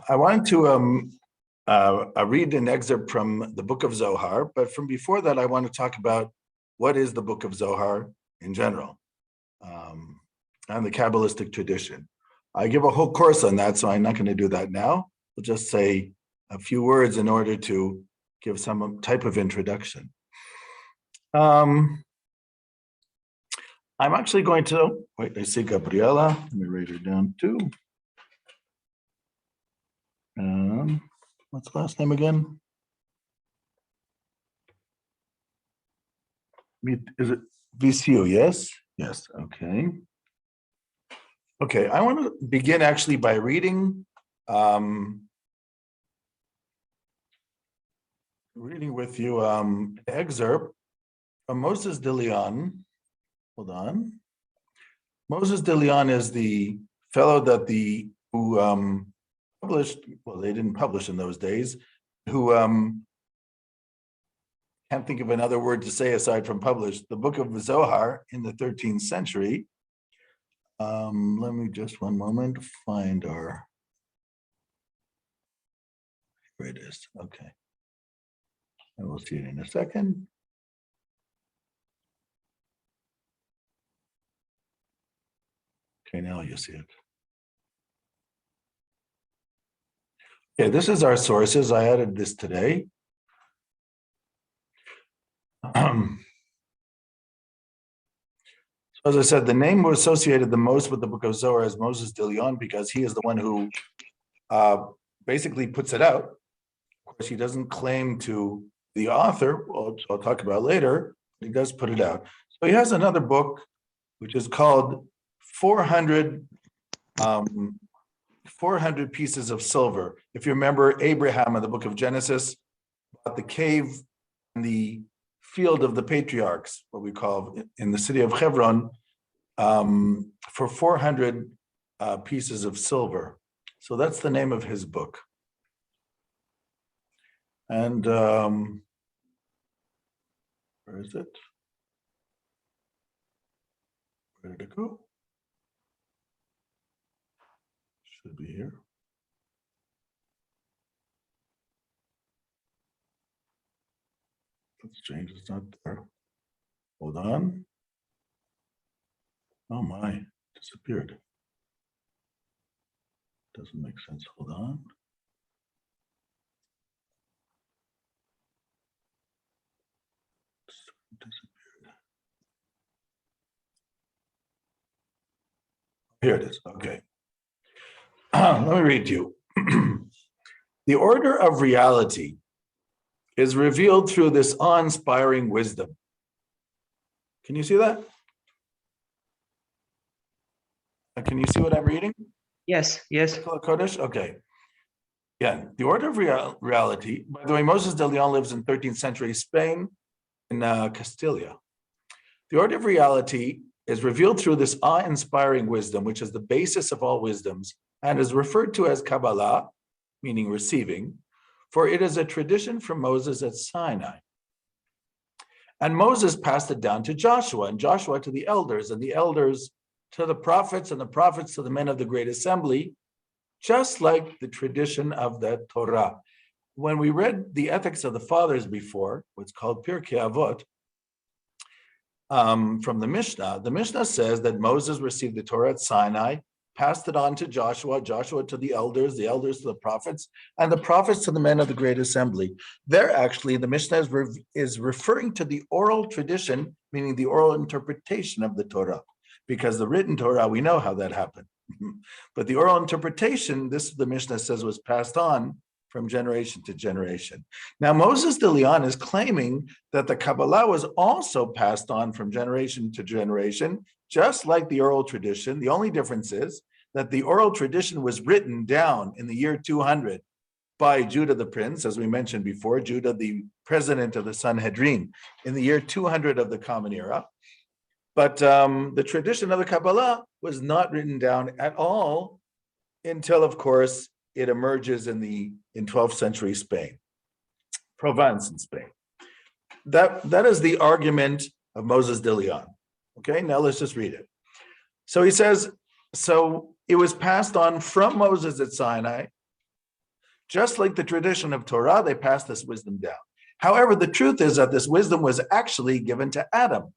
I wanted to read an excerpt from the Book of Zohar, but from before that, I want to talk about what is the Book of Zohar in general, and the Kabbalistic tradition. I give a whole course on that, so I'm not going to do that now. I'll just say a few words in order to give some type of introduction. I'm actually going to, wait, I see Gabriela. Let me write her down too. What's the last name again? Is it VCU? Yes? Yes, okay. Okay, I want to begin actually by reading with you an excerpt from Moses de Leon. Hold on. Moses de Leon is the fellow that who published, well, they didn't publish in those days, who can't think of another word to say aside from published, the Book of Zohar in the 13th century. Let me just one moment find our, here it is, okay. And we'll see it in a second. Okay, now you see it. Okay, this is our sources. I added this today. As I said, the name was associated the most with the Book of Zohar as Moses de Leon because he is the one who basically puts it out. Of course, he doesn't claim to the author, well, I'll talk about later, but he does put it out. So he has another book, which is called 400 pieces of silver. If you remember, Abraham in the book of Genesis bought the cave in the field of the patriarchs, what we call in the city of Hebron, for 400 pieces of silver. So that's the name of his book. And where is it? Where did it go? Should be here. That's strange, it's not there. Hold on. Oh my, disappeared. Doesn't make sense, hold on. Disappeared. Here it is, okay. Let me read to you. The order of reality is revealed through this awe-inspiring wisdom. Can you see that? Can you see what I'm reading? Yes, yes. Kodesh? Okay. Yeah, the order of reality, by the way, Moses de Leon lives in 13th century Spain, in Castilla. The order of reality is revealed through this awe-inspiring wisdom, which is the basis of all wisdoms, and is referred to as Kabbalah, meaning receiving, for it is a tradition from Moses at Sinai. And Moses passed it down to Joshua, and Joshua to the elders, and the elders to the prophets, and the prophets to the men of the great assembly, just like the tradition of the Torah. When we read the Ethics of the Fathers before, what's called Pirkei Avot, from the Mishnah says that Moses received the Torah at Sinai, passed it on to Joshua, Joshua to the elders to the prophets, and the prophets to the men of the great assembly. There actually, the Mishnah is referring to the oral tradition, meaning the oral interpretation of the Torah, because the written Torah, we know how that happened. But the oral interpretation, the Mishnah says, was passed on from generation to generation. Now, Moses de Leon is claiming that the Kabbalah was also passed on from generation to generation, just like the oral tradition. The only difference is that the oral tradition was written down in the year 200 by Judah the prince, as we mentioned before, Judah the president of the Sanhedrin, in the year 200 of the Common Era. But the tradition of the Kabbalah was not written down at all until, of course, it emerges in 12th century Spain, Provence in Spain. That is the argument of Moses de Leon. Okay, now let's just read it. So he says, so it was passed on from Moses at Sinai Just like the tradition of Torah, they passed this wisdom down. However, the truth is that this wisdom was actually given to Adam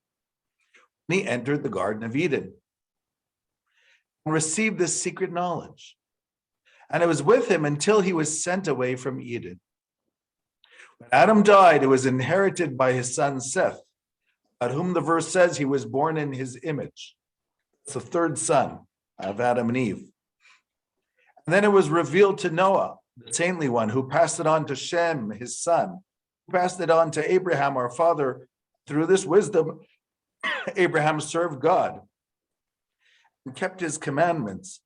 when he entered the Garden of Eden and received this secret knowledge. And it was with him until he was sent away from Eden. When Adam died, it was inherited by his son Seth, about whom the verse says he was born in his image. It's the third son of Adam and Eve. And then it was revealed to Noah, the saintly one, who passed it on to Shem, his son, who passed it on to Abraham, our father. Through this wisdom, Abraham served God and kept his commandments.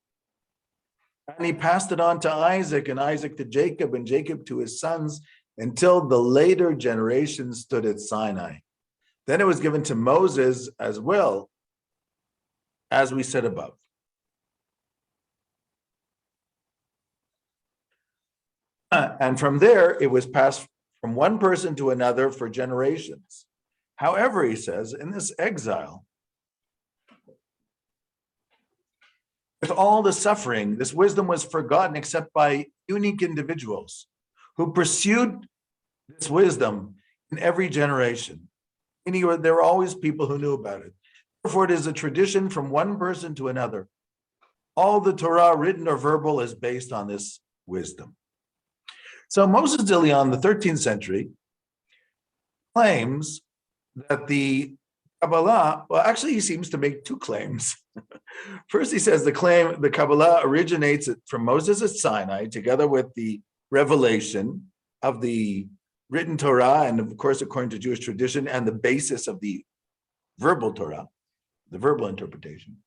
And he passed it on to Isaac, and Isaac to Jacob, and Jacob to his sons, until the later generation stood at Sinai. Then it was given to Moses as well, as we said above. And from there, it was passed from one person to another for generations. However, he says, in this exile, with all the suffering, this wisdom was forgotten except by unique individuals who pursued this wisdom in every generation. Meaning there were always people who knew about it. Therefore, it is a tradition from one person to another. All the Torah, written or verbal, is based on this wisdom. So Moses de Leon, the 13th century, claims that the Kabbalah, well, actually, he seems to make two claims. First, he says the Kabbalah originates from Moses at Sinai, together with the revelation of the written Torah, and of course, according to Jewish tradition, and the basis of the verbal Torah, the verbal interpretation.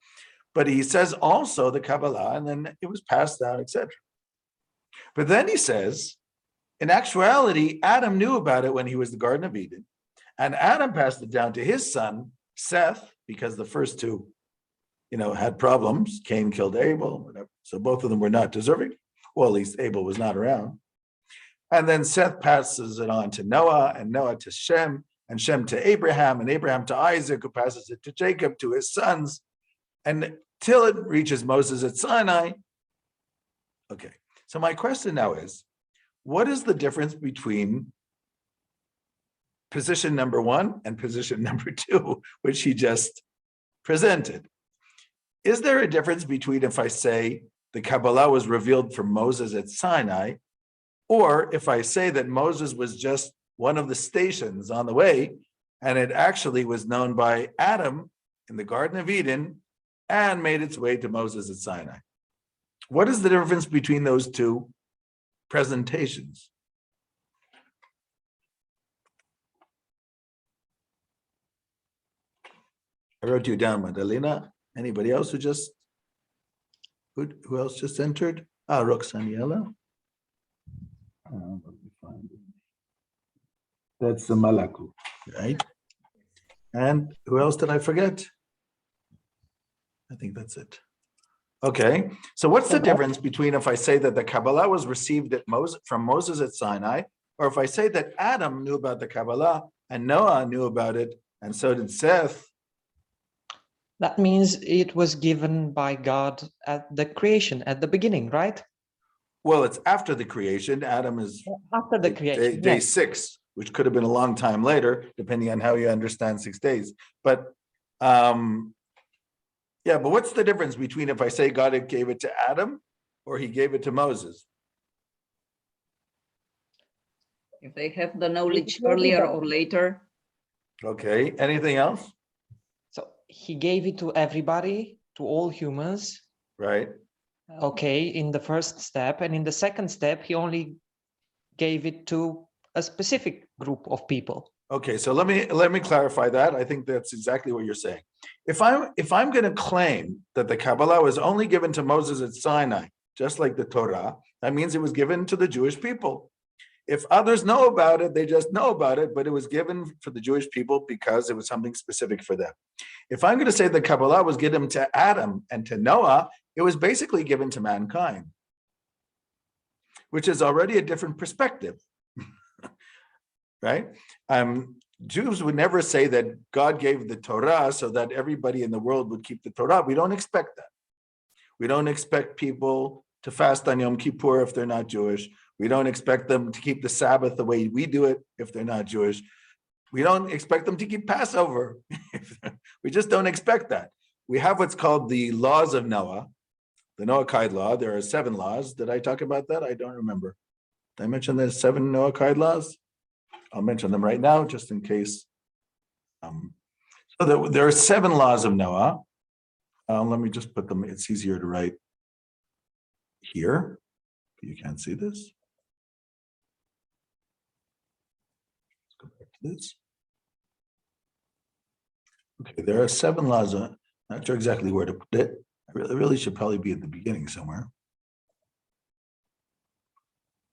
But he says also the Kabbalah, and then it was passed down, etc. But then he says, in actuality, Adam knew about it when he was in the Garden of Eden, and Adam passed it down to his son, Seth, because the first two, had problems. Cain killed Abel, whatever. So both of them were not deserving. Well, at least Abel was not around. And then Seth passes it on to Noah, and Noah to Shem, and Shem to Abraham, and Abraham to Isaac, who passes it to Jacob, to his sons, and till it reaches Moses at Sinai. Okay, so my question now is, what is the difference between position number one and position number two, which he just presented? Is there a difference between if I say the Kabbalah was revealed from Moses at Sinai, or if I say that Moses was just one of the stations on the way, and it actually was known by Adam in the Garden of Eden and made its way to Moses at Sinai? What is the difference between those two presentations? I wrote you down, Madalena. Anybody else who else just entered? Roxaniela. Let me find it. That's the Malaku, right? And who else did I forget? I think that's it. Okay, so what's the difference between if I say that the Kabbalah was received from Moses at Sinai, or if I say that Adam knew about the Kabbalah and Noah knew about it, and so did Seth? That means it was given by God at the creation, at the beginning, right? Well, it's after the creation. Adam is after the creation, day 6, which could have been a long time later, depending on how you understand 6 days. But yeah, but what's the difference between if I say God gave it to Adam or he gave it to Moses? If they have the knowledge earlier or later. Okay, anything else? So he gave it to everybody, to all humans. Right. Okay, in the first step, and in the second step, he only gave it to a specific group of people. Okay, so let me clarify that. I think that's exactly what you're saying. If I'm going to claim that the Kabbalah was only given to Moses at Sinai, just like the Torah, that means it was given to the Jewish people. If others know about it, they just know about it, but it was given for the Jewish people because it was something specific for them. If I'm going to say the Kabbalah was given to Adam and to Noah, it was basically given to mankind, which is already a different perspective, right? Jews would never say that God gave the Torah so that everybody in the world would keep the Torah. We don't expect that. We don't expect people to fast on Yom Kippur if they're not Jewish. We don't expect them to keep the Sabbath the way we do it if they're not Jewish. We don't expect them to keep Passover. We just don't expect that. We have what's called the laws of Noah, the Noahide law. There are 7 laws. Did I talk about that? I don't remember. Did I mention there's 7 Noahide laws? I'll mention them right now, just in case. So there are 7 laws of Noah. Let me just put them, it's easier to write here. You can't see this. Let's go back to this. Okay, there are 7 laws. Not sure exactly where to put it. I really should probably be at the beginning somewhere.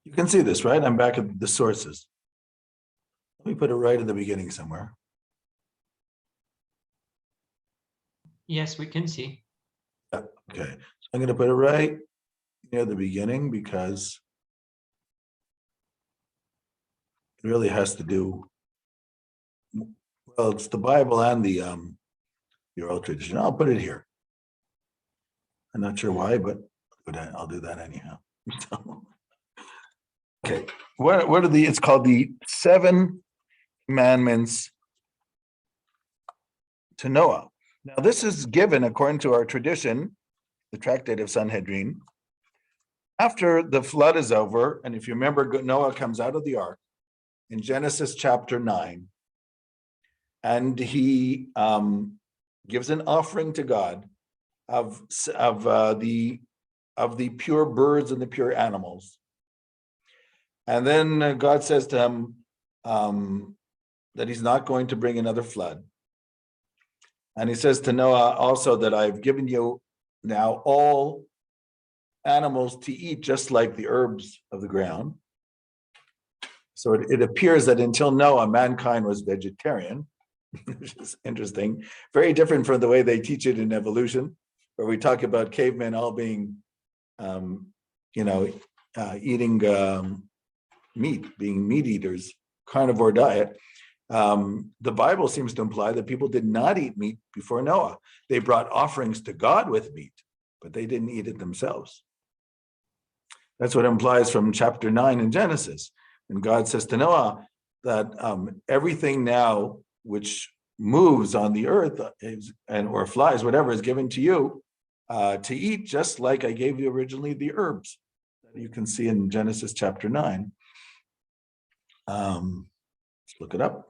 You can see this, right? I'm back at the sources. Let me put it right at the beginning somewhere. Yes, we can see. Yeah, okay, so I'm going to put it right near the beginning because it really has to do, well, it's the Bible and the oral tradition. I'll put it here. I'm not sure why, but I'll do that anyhow. Okay, what are the, it's called the 7 commandments to Noah. Now, this is given according to our tradition, the Tractate of Sanhedrin, after the flood is over. And if you remember, Noah comes out of the ark in Genesis chapter 9, and he gives an offering to God of the pure birds and the pure animals. And then God says to him that he's not going to bring another flood. And he says to Noah also that I've given you now all animals to eat, just like the herbs of the ground. So it appears that until Noah, mankind was vegetarian, which is interesting. Very different from the way they teach it in evolution, where we talk about cavemen all being, eating meat, being meat eaters, carnivore diet. The Bible seems to imply that people did not eat meat before Noah. They brought offerings to God with meat, but they didn't eat it themselves. That's what it implies from chapter 9 in Genesis. And God says to Noah that everything now which moves on the earth or flies, whatever, is given to you to eat, just like I gave you originally the herbs that you can see in Genesis chapter 9. Let's look it up.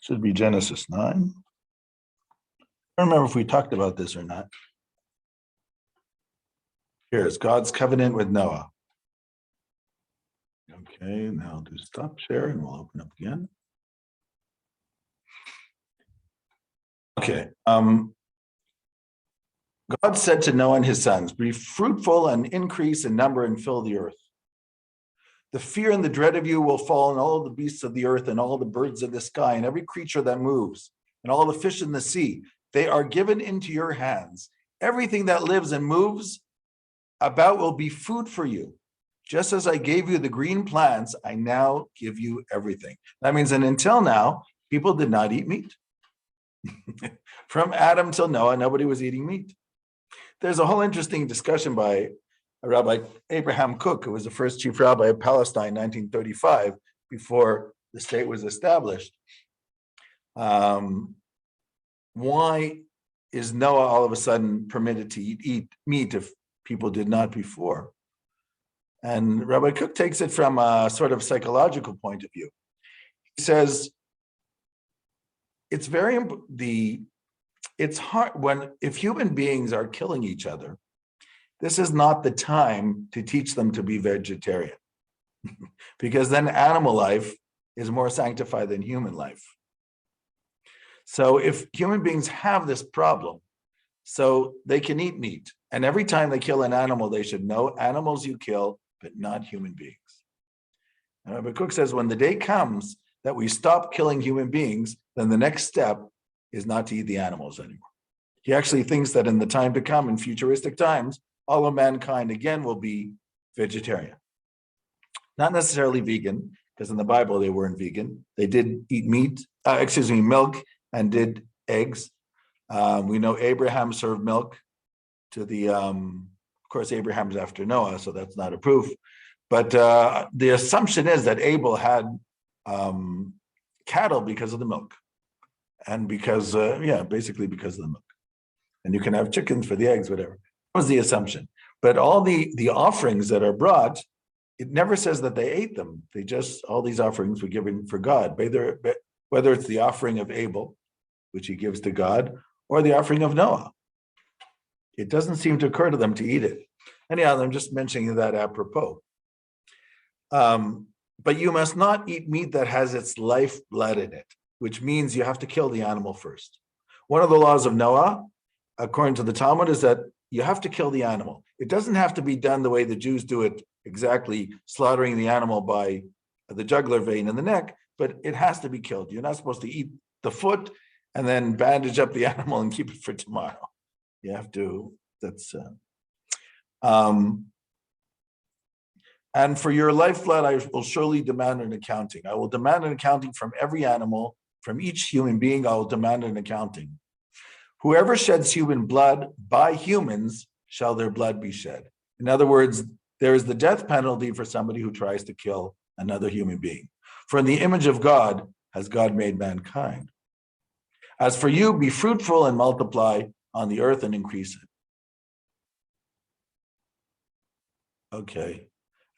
Should be Genesis 9. I don't remember if we talked about this or not. Here's God's covenant with Noah. Okay, now I'll do stop share and we'll open up again. Okay. God said to Noah and his sons, be fruitful and increase in number and fill the earth. The fear and the dread of you will fall on all the beasts of the earth and all the birds of the sky and every creature that moves and all the fish in the sea. They are given into your hands. Everything that lives and moves about will be food for you. Just as I gave you the green plants, I now give you everything. That means that until now, people did not eat meat. From Adam till Noah, nobody was eating meat. There's a whole interesting discussion by Rabbi Abraham Cook, who was the first chief rabbi of Palestine in 1935, before the state was established. Why is Noah all of a sudden permitted to eat meat if people did not before? And Rabbi Cook takes it from a sort of psychological point of view. He says, it's hard if human beings are killing each other, this is not the time to teach them to be vegetarian, because then animal life is more sanctified than human life. So if human beings have this problem, so they can eat meat, and every time they kill an animal, they should know animals you kill, but not human beings. And Rabbi Cook says when the day comes that we stop killing human beings, then the next step is not to eat the animals anymore. He actually thinks that in the time to come, in futuristic times, all of mankind again will be vegetarian. Not necessarily vegan, because in the Bible they weren't vegan. They did eat milk, and did eggs. We know Abraham served milk to the course, Abraham's after Noah, so that's not a proof. But the assumption is that Abel had cattle because of the milk, and because basically because of the milk. And you can have chickens for the eggs, whatever. That was the assumption. But all the offerings that are brought, it never says that they ate them. They just, all these offerings were given for God, whether it's the offering of Abel, which he gives to God, or the offering of Noah. It doesn't seem to occur to them to eat it. Anyhow, I'm just mentioning that apropos. But you must not eat meat that has its lifeblood in it, which means you have to kill the animal first. One of the laws of Noah, according to the Talmud, is that you have to kill the animal. It doesn't have to be done the way the Jews do it, exactly slaughtering the animal by the jugular vein in the neck, but it has to be killed. You're not supposed to eat the foot and then bandage up the animal and keep it for tomorrow. You have to, that's, and for your lifeblood, I will surely demand an accounting. I will demand an accounting from every animal, from each human being, I will demand an accounting. Whoever sheds human blood by humans, shall their blood be shed. In other words, there is the death penalty for somebody who tries to kill another human being. For in the image of God has God made mankind. As for you, be fruitful and multiply on the earth and increase it. Okay.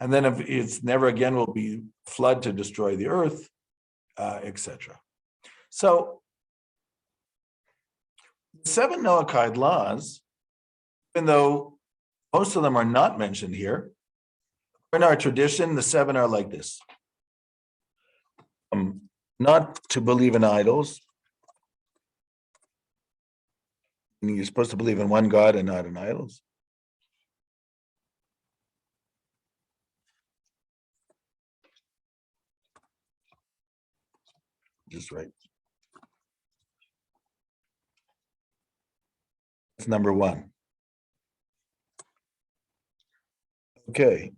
And then if it's never again will be flood to destroy the earth, etc. So, 7 Noahide laws, even though most of them are not mentioned here, in our tradition, the 7 are like this. Not to believe in idols. You're supposed to believe in one God and not in idols. Just right. That's number 1. Okay.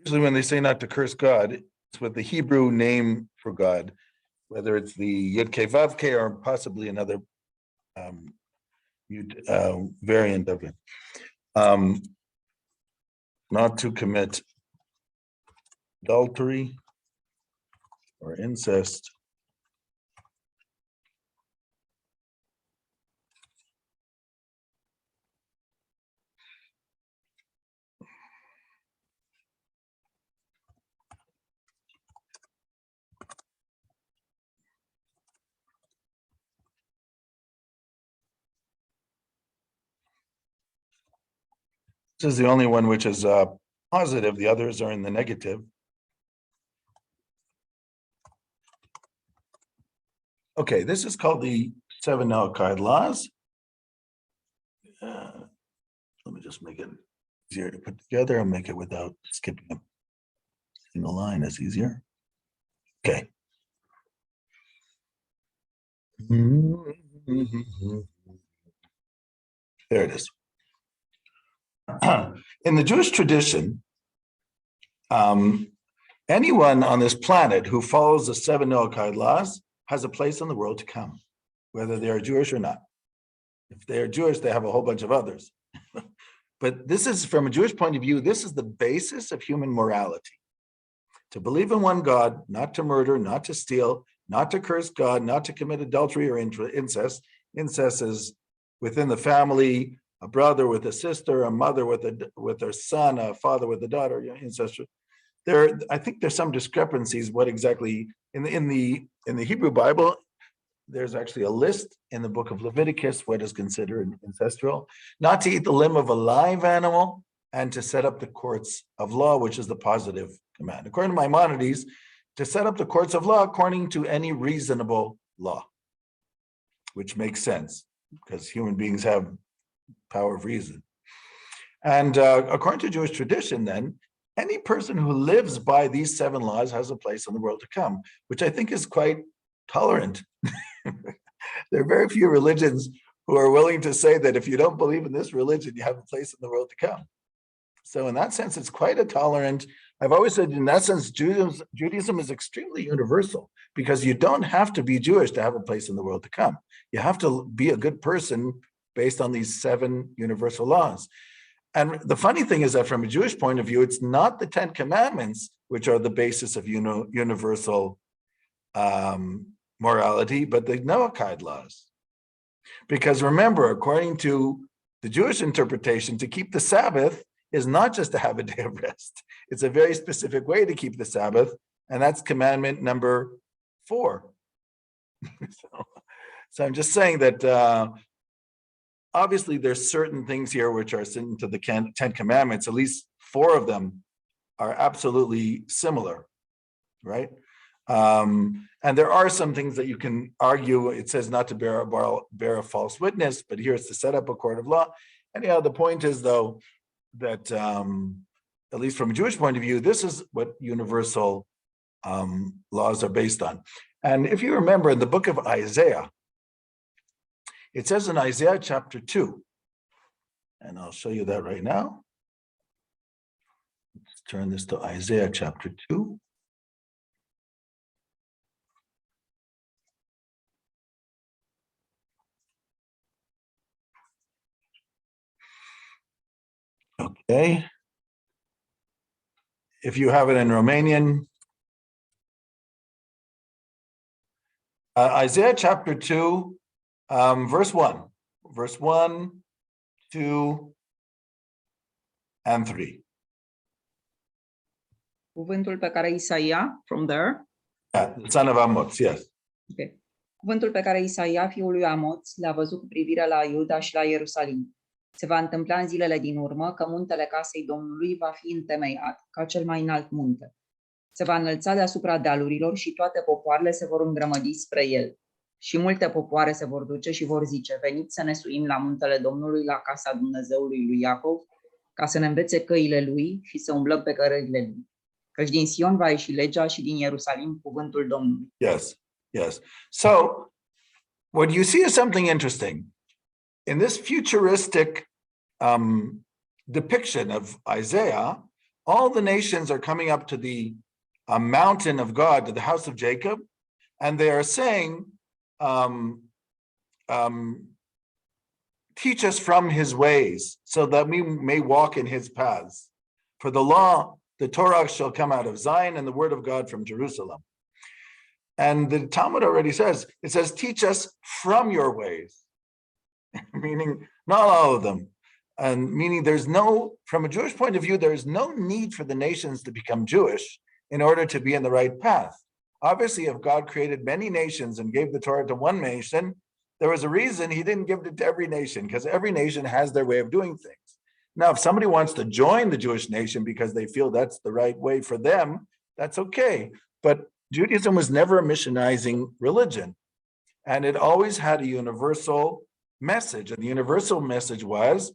Usually when they say not to curse God, it's with the Hebrew name for God, whether it's the Yud Kei Vav Kei or possibly another variant of it. Not to commit adultery or incest. This is the only one which is positive. The others are in the negative. Okay, this is called the 7 Noahide laws. Let me just make it easier to put together. I'll make it without skipping a single line. That's easier. Okay. There it is. In the Jewish tradition, anyone on this planet who follows the 7 Noahide laws has a place in the world to come, whether they are Jewish or not. If they are Jewish, they have a whole bunch of others. But this is, from a Jewish point of view, this is the basis of human morality. To believe in one God, not to murder, not to steal, not to curse God, not to commit adultery or incest. Incest is within the family, a brother with a sister, a mother with a son, a father with a daughter, incest. I think there's some discrepancies what exactly in the Hebrew Bible. There's actually a list in the book of Leviticus what is considered ancestral, not to eat the limb of a live animal, and to set up the courts of law, which is the positive command. According to Maimonides, to set up the courts of law according to any reasonable law, which makes sense because human beings have power of reason. And according to Jewish tradition, then, any person who lives by these 7 laws has a place in the world to come, which I think is quite tolerant. There are very few religions who are willing to say that if you don't believe in this religion, you have a place in the world to come. So in that sense, it's quite a tolerant. I've always said in that sense, Judaism is extremely universal because you don't have to be Jewish to have a place in the world to come. You have to be a good person based on these 7 universal laws. And the funny thing is that from a Jewish point of view, it's not the 10 commandments, which are the basis of universal morality, but the Noahide laws. Because remember, according to the Jewish interpretation, to keep the Sabbath is not just to have a day of rest. It's a very specific way to keep the Sabbath, and that's commandment number 4. So I'm just saying that obviously there's certain things here which are into the 10 commandments. At least 4 of them are absolutely similar, right? And there are some things that you can argue. It says not to bear a false witness, but here it's to set up a court of law. Anyhow, the point is, though, that at least from a Jewish point of view, this is what universal laws are based on. And if you remember in the book of Isaiah, it says in Isaiah chapter 2, and I'll show you that right now. Let's turn this to Isaiah chapter 2. Okay. If you have it in Romanian, Isaiah chapter 2, verse 1, 2, and 3. Cuvântul pe care Isaia, from there. Yeah, the son of Amos, yes. Okay. Cuvântul pe care Isaia, fiul lui Amoț, l-a văzut cu privire la Iuda și la Ierusalim. Se va întâmpla în zilele din urmă că muntele casei Domnului va fi întemeiat ca cel mai înalt munte. Se va înălța deasupra dealurilor și toate popoarele se vor îngrămădi spre el. Și multe popoare se vor duce și vor zice: veniți să ne suim la muntele Domnului, la casa Dumnezeului lui Iacov, ca să ne învețe căile lui și să umblăm pe cărările lui. Căci din Sion va ieși legea și din Ierusalim cuvântul Domnului. Yes, yes. So, what you see is something interesting. In this futuristic depiction of Isaiah, all the nations are coming up to the mountain of God, to the house of Jacob, and they are saying, teach us from his ways so that we may walk in his paths. For the law, the Torah shall come out of Zion and the word of God from Jerusalem. And the Talmud already says, it says, teach us from your ways. Meaning not all of them, and meaning there's no, from a Jewish point of view, there's no need for the nations to become Jewish in order to be in the right path. Obviously, if God created many nations and gave the Torah to one nation, there was a reason he didn't give it to every nation, because every nation has their way of doing things. Now, if somebody wants to join the Jewish nation because they feel that's the right way for them, that's okay. But Judaism was never a missionizing religion, and it always had a universal message. And the universal message was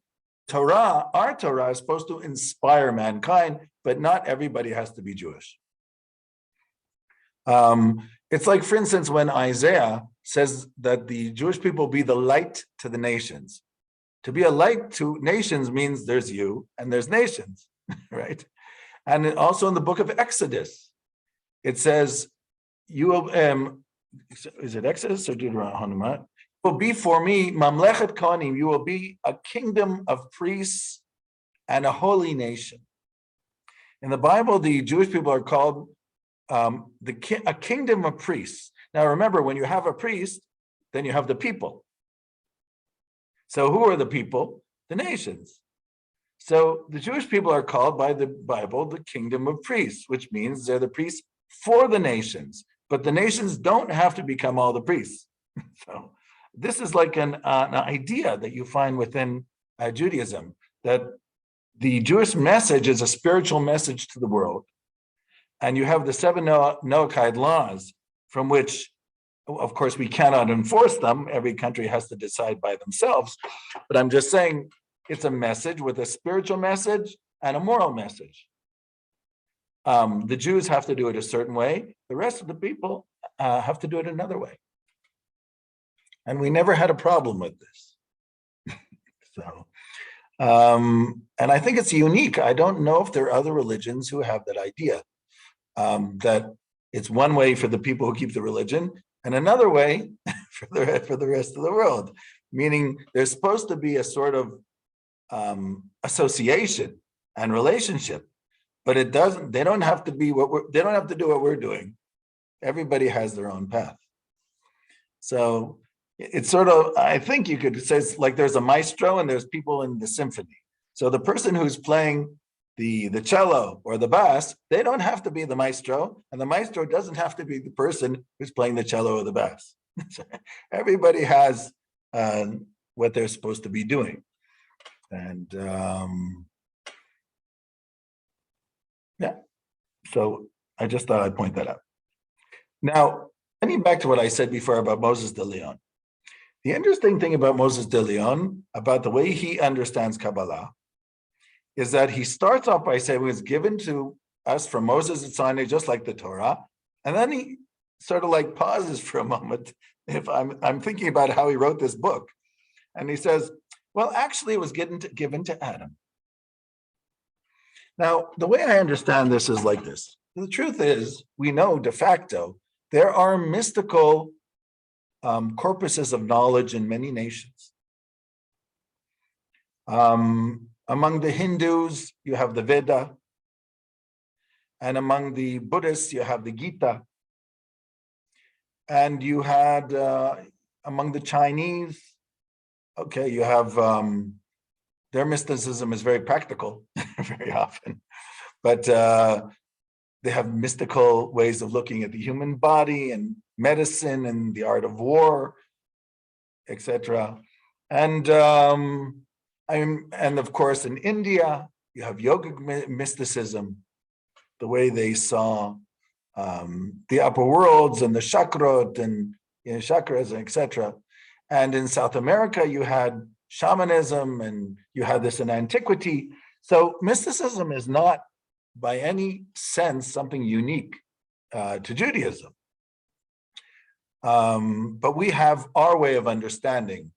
Torah, our Torah is supposed to inspire mankind, but not everybody has to be Jewish. It's like, for instance, when Isaiah says that the Jewish people be the light to the nations. To be a light to nations means there's you and there's nations, right? And also in the book of Exodus, it says, you will, is it Exodus or Deuteronomy? Will be for me, Mamlechet Kohanim, you will be a kingdom of priests and a holy nation. In the Bible, the Jewish people are called a kingdom of priests. Now remember, when you have a priest, then you have the people. So who are the people? The nations. So the Jewish people are called by the Bible the kingdom of priests, which means they're the priests for the nations. But the nations don't have to become all the priests. So this is like an idea that you find within Judaism, that the Jewish message is a spiritual message to the world. and you have the 7 Noahide laws, from which, of course, we cannot enforce them. Every country has to decide by themselves. But I'm just saying it's a message with a spiritual message and a moral message. The Jews have to do it a certain way. The rest of the people have to do it another way. And we never had a problem with this. So, and I think it's unique. I don't know if there are other religions who have that idea, that it's one way for the people who keep the religion and another way for the rest of the world. Meaning there's supposed to be a sort of association and relationship, but it doesn't. They don't have to be they don't have to do what we're doing. Everybody has their own path. So it's sort of, I think you could say it's like there's a maestro and there's people in the symphony. So the person who's playing the cello or the bass, they don't have to be the maestro, and the maestro doesn't have to be the person who's playing the cello or the bass. Everybody has what they're supposed to be doing. And yeah, so I just thought I'd point that out. Now, getting back to what I said before about Moses de Leon. The interesting thing about Moses de Leon, about the way he understands Kabbalah, is that he starts off by saying it was given to us from Moses at Sinai, just like the Torah, and then he sort of like pauses for a moment. If I'm thinking about how he wrote this book, and he says, well, actually, it was given to Adam. Now, the way I understand this is like this. The truth is, we know de facto there are mystical corpuses of knowledge in many nations. Among the Hindus, you have the Veda, and among the Buddhists, you have the Gita, and you had among the Chinese, okay, you have their mysticism is very practical, very often, but they have mystical ways of looking at the human body and medicine and the art of war, etc. And of course, in India, you have yogic mysticism, the way they saw the upper worlds and the chakrot and chakras, etc. And in South America, you had shamanism, and you had this in antiquity. So mysticism is not by any sense something unique to Judaism. But we have our way of understanding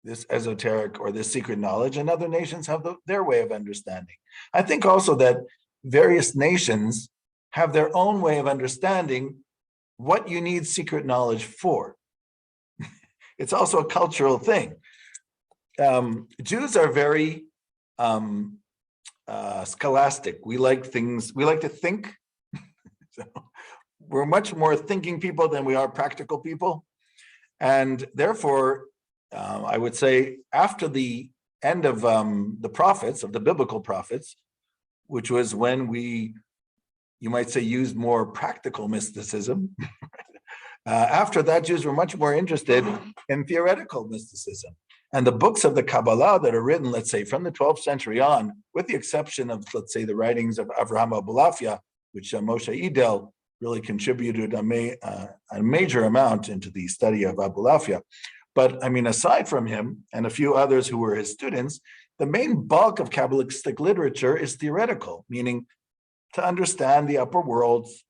this esoteric or this secret knowledge, and other nations have their way of understanding. I think also that various nations have their own way of understanding what you need secret knowledge for. It's also a cultural thing. Jews are very scholastic. We like to think. So we're much more thinking people than we are practical people. And therefore, I would say after the end of the prophets, of the biblical prophets, which was when you might say, used more practical mysticism. After that, Jews were much more interested in theoretical mysticism. And the books of the Kabbalah that are written, let's say, from the 12th century on, with the exception of, let's say, the writings of Avraham Abulafia, which Moshe Idel really contributed a major amount into the study of Abulafia. But I mean, aside from him and a few others who were his students, the main bulk of Kabbalistic literature is theoretical, meaning to understand the upper worlds.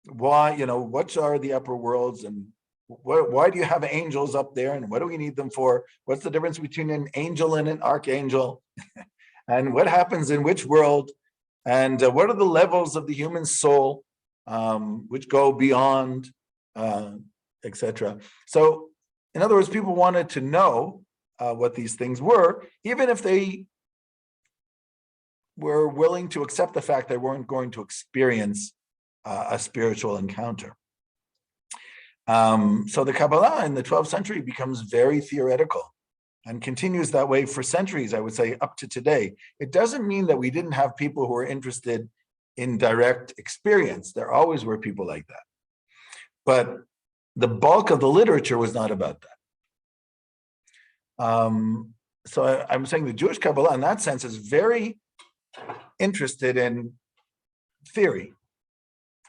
Why, what are the upper worlds, and why do you have angels up there, and what do we need them for? What's the difference between an angel and an archangel? And what happens in which world? And what are the levels of the human soul which go beyond, etc. So, in other words, people wanted to know what these things were, even if they were willing to accept the fact they weren't going to experience a spiritual encounter. So the Kabbalah in the 12th century becomes very theoretical and continues that way for centuries, I would say, up to today. It doesn't mean that we didn't have people who were interested in direct experience. There always were people like that. But the bulk of the literature was not about that. So I'm saying the Jewish Kabbalah in that sense is very interested in theory.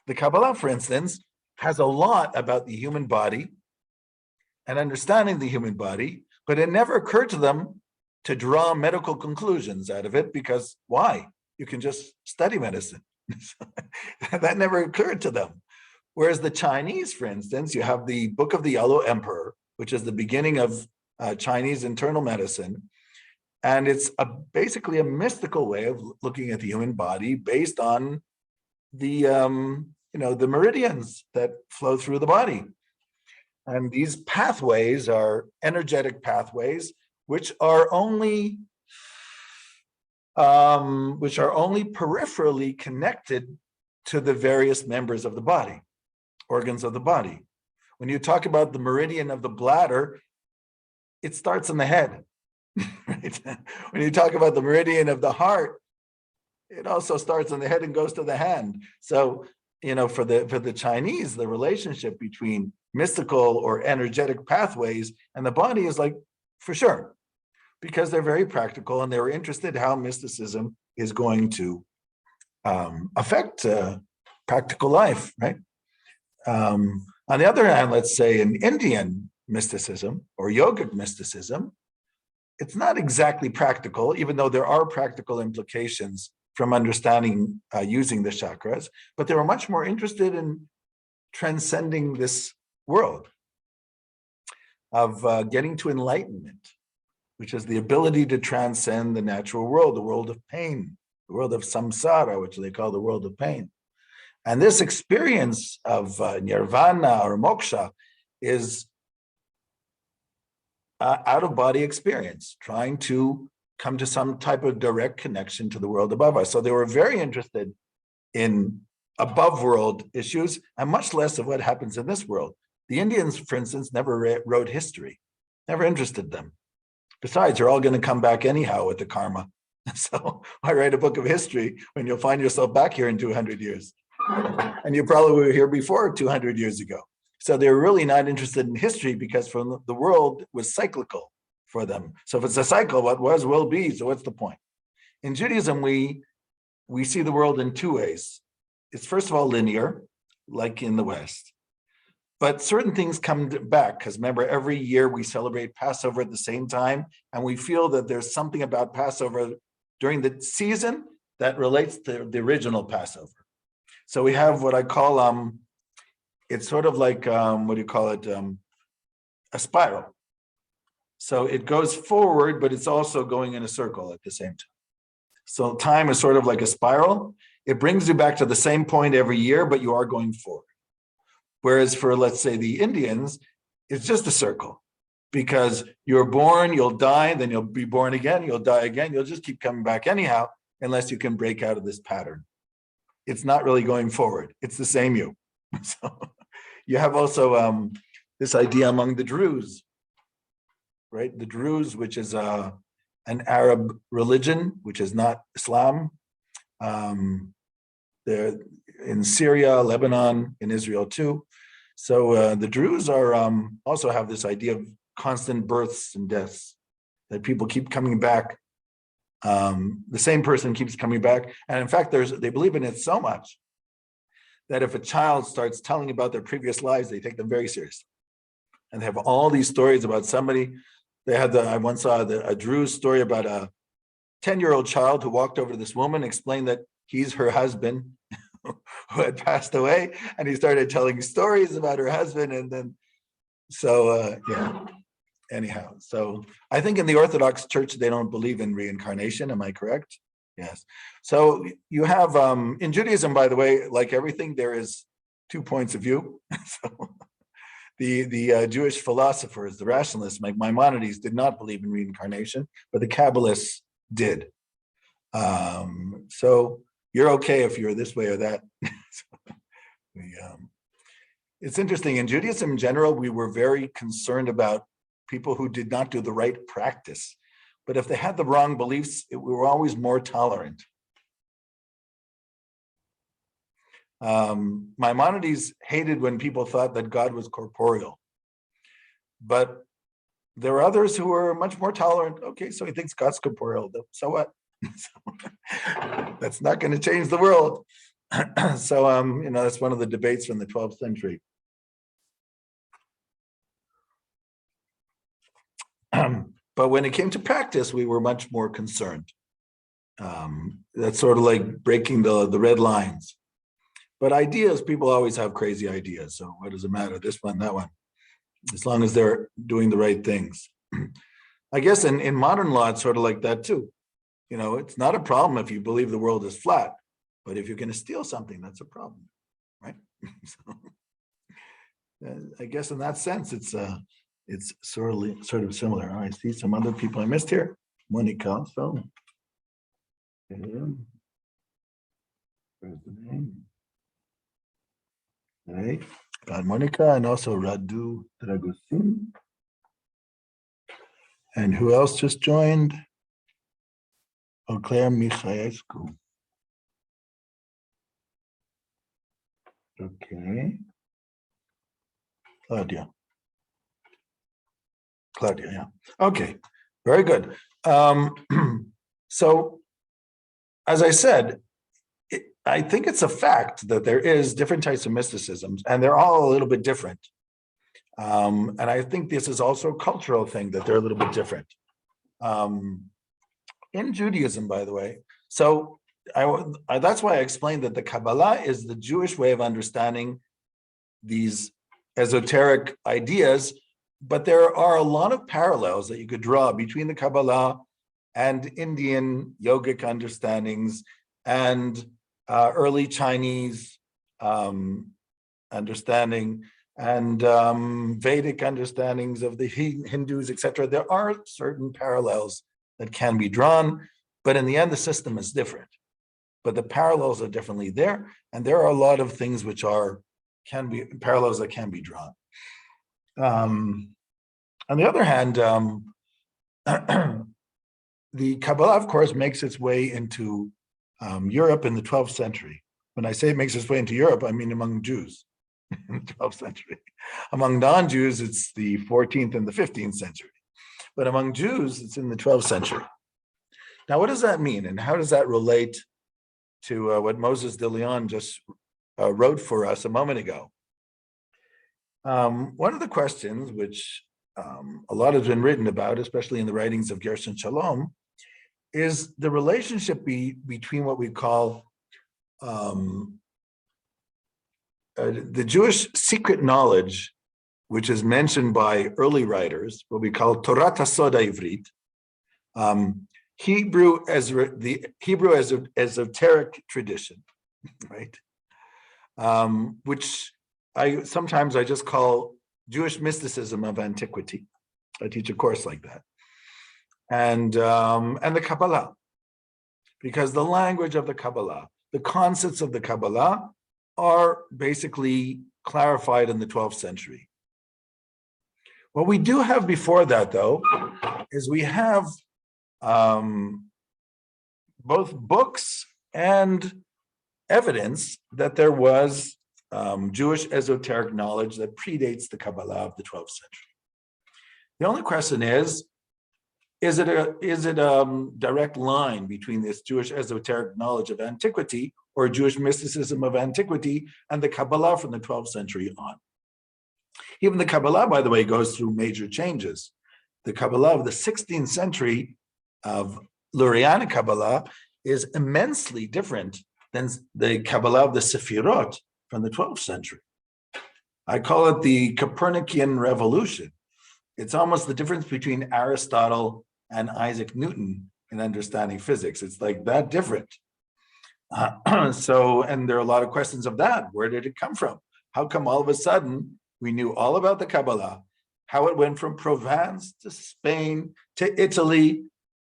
The Kabbalah, for instance, has a lot about the human body and understanding the human body, but it never occurred to them to draw medical conclusions out of it, because why? You can just study medicine. That never occurred to them. Whereas the Chinese, for instance, you have the Book of the Yellow Emperor, which is the beginning of Chinese internal medicine. And it's basically a mystical way of looking at the human body based on the, the meridians that flow through the body. And these pathways are energetic pathways, which are only peripherally connected to the various members of the body, organs of the body. When you talk about the meridian of the bladder, it starts in the head. Right? When you talk about the meridian of the heart, it also starts in the head and goes to the hand. So, for the Chinese, the relationship between mystical or energetic pathways and the body is like, for sure, because they're very practical and they were interested how mysticism is going to affect practical life, right? On the other hand, let's say in Indian mysticism or yogic mysticism, it's not exactly practical, even though there are practical implications from understanding using the chakras, but they were much more interested in transcending this world of getting to enlightenment, which is the ability to transcend the natural world, the world of pain, the world of samsara, which they call the world of pain. And this experience of nirvana or moksha is out-of-body experience, trying to come to some type of direct connection to the world above us. So they were very interested in above-world issues and much less of what happens in this world. The Indians, for instance, never wrote history, never interested them. Besides, you're all going to come back anyhow with the karma. So why write a book of history when you'll find yourself back here in 200 years? And you probably were here before 200 years ago. So they're really not interested in history because from the world was cyclical for them. So if it's a cycle, what was will be. So what's the point? In Judaism, we see the world in two ways. It's first of all linear, like in the West. But certain things come back, because remember, every year we celebrate Passover at the same time, and we feel that there's something about Passover during the season that relates to the original Passover. So we have what I call, it's sort of like, a spiral. So it goes forward, but it's also going in a circle at the same time. So time is sort of like a spiral. It brings you back to the same point every year, but you are going forward. Whereas for, let's say, the Indians, it's just a circle, because you're born, you'll die, then you'll be born again, you'll die again, you'll just keep coming back anyhow, unless you can break out of this pattern. It's not really going forward. It's the same you. So you have also this idea among the Druze, right? The Druze, which is an Arab religion, which is not Islam. They're in Syria, Lebanon, in Israel too. So the Druze are also have this idea of constant births and deaths, that people keep coming back. The same person keeps coming back. And in fact, they believe in it so much that if a child starts telling about their previous lives, they take them very seriously. And they have all these stories about somebody. I once saw a Druze story about a 10-year-old child who walked over to this woman, explained that he's her husband who had passed away. And he started telling stories about her husband. And then, anyhow, so I think in the Orthodox Church, they don't believe in reincarnation. Am I correct? Yes. So you have, in Judaism, by the way, like everything, there is 2 points of view. So the Jewish philosophers, the rationalists, like Maimonides, did not believe in reincarnation, but the Kabbalists did. So you're okay if you're this way or that. It's interesting. In Judaism in general, we were very concerned about people who did not do the right practice. But if they had the wrong beliefs, we were always more tolerant. Maimonides hated when people thought that God was corporeal. But there are others who are much more tolerant. Okay, so he thinks God's corporeal. So what? That's not going to change the world. So, that's one of the debates from the 12th century. But when it came to practice, we were much more concerned. That's sort of like breaking the red lines. But ideas, people always have crazy ideas. So what does it matter? This one, that one, as long as they're doing the right things. I guess in modern law, it's sort of like that too. It's not a problem if you believe the world is flat, but if you're going to steal something, that's a problem, right? So, I guess in that sense, it's sort of similar. I see some other people I missed here. Monica, so. Where's the name? Okay, got Monica and also Radu Dragusin. And who else just joined? Oh, Claire Michaescu. Okay. Claudia, yeah. Okay, very good. So, as I said, I think it's a fact that there is different types of mysticisms, and they're all a little bit different. And I think this is also a cultural thing, that they're a little bit different. In Judaism, by the way, so that's why I explained that the Kabbalah is the Jewish way of understanding these esoteric ideas, but there are a lot of parallels that you could draw between the Kabbalah and Indian yogic understandings and early Chinese understanding and Vedic understandings of the Hindus, etc. There are certain parallels that can be drawn, but in the end, the system is different. But the parallels are definitely there, and there are a lot of things which can be parallels that can be drawn. On the other hand, the Kabbalah, of course, makes its way into Europe in the 12th century. When I say it makes its way into Europe, I mean among Jews in the 12th century. Among non-Jews, it's the 14th and the 15th century. But among Jews, it's in the 12th century. Now, what does that mean? And how does that relate to what Moses de Leon just wrote for us a moment ago? One of the questions, which a lot has been written about, especially in the writings of Gershon Shalom, is the relationship between what we call the Jewish secret knowledge, which is mentioned by early writers, what we call Torah Soda Ivrit, the Hebrew esoteric tradition, right? Which I just call Jewish mysticism of antiquity. I teach a course like that, and the Kabbalah, because the language of the Kabbalah, the concepts of the Kabbalah, are basically clarified in the 12th century. What we do have before that, though, is we have both books and evidence that there was Jewish esoteric knowledge that predates the Kabbalah of the 12th century. The only question is it a direct line between this Jewish esoteric knowledge of antiquity or Jewish mysticism of antiquity and the Kabbalah from the 12th century on? Even the Kabbalah, by the way, goes through major changes. The Kabbalah of the 16th century of Lurianic Kabbalah is immensely different than the Kabbalah of the Sefirot from the 12th century. I call it the Copernican revolution. It's almost the difference between Aristotle and Isaac Newton in understanding physics. It's like that different. And there are a lot of questions of that. Where did it come from? How come all of a sudden we knew all about the Kabbalah, how it went from Provence to Spain to Italy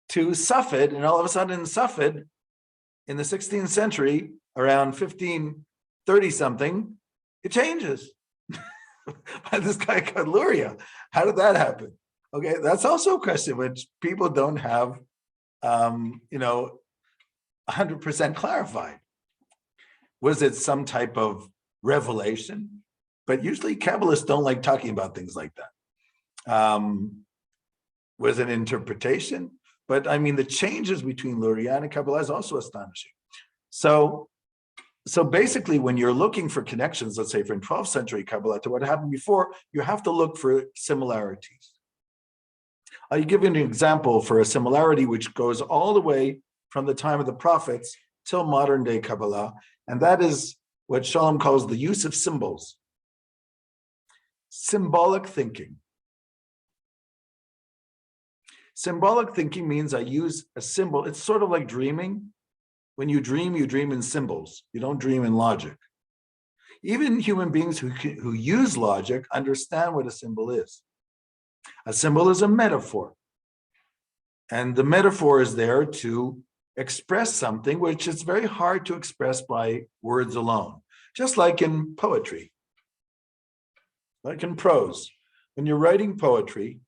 to Suffolk, and all of a sudden in Suffolk in the 16th century, around 1530 something, it changes by this guy called Luria. How did that happen? Okay, that's also a question which people don't have 100% clarified. Was it some type of revelation? But usually Kabbalists don't like talking about things like that. Was it interpretation? But I mean, the changes between Luria and Kabbalah is also astonishing. So So basically, when you're looking for connections, let's say from 12th century Kabbalah to what happened before, you have to look for similarities. I'll give you an example for a similarity which goes all the way from the time of the prophets till modern day Kabbalah, and that is what Shalom calls the use of symbols. Symbolic thinking. Symbolic thinking means I use a symbol. It's sort of like dreaming. When you dream in symbols. You don't dream in logic. Even human beings who use logic understand what a symbol is. A symbol is a metaphor. And the metaphor is there to express something which is very hard to express by words alone. Just like in poetry, like in prose. When you're writing poetry,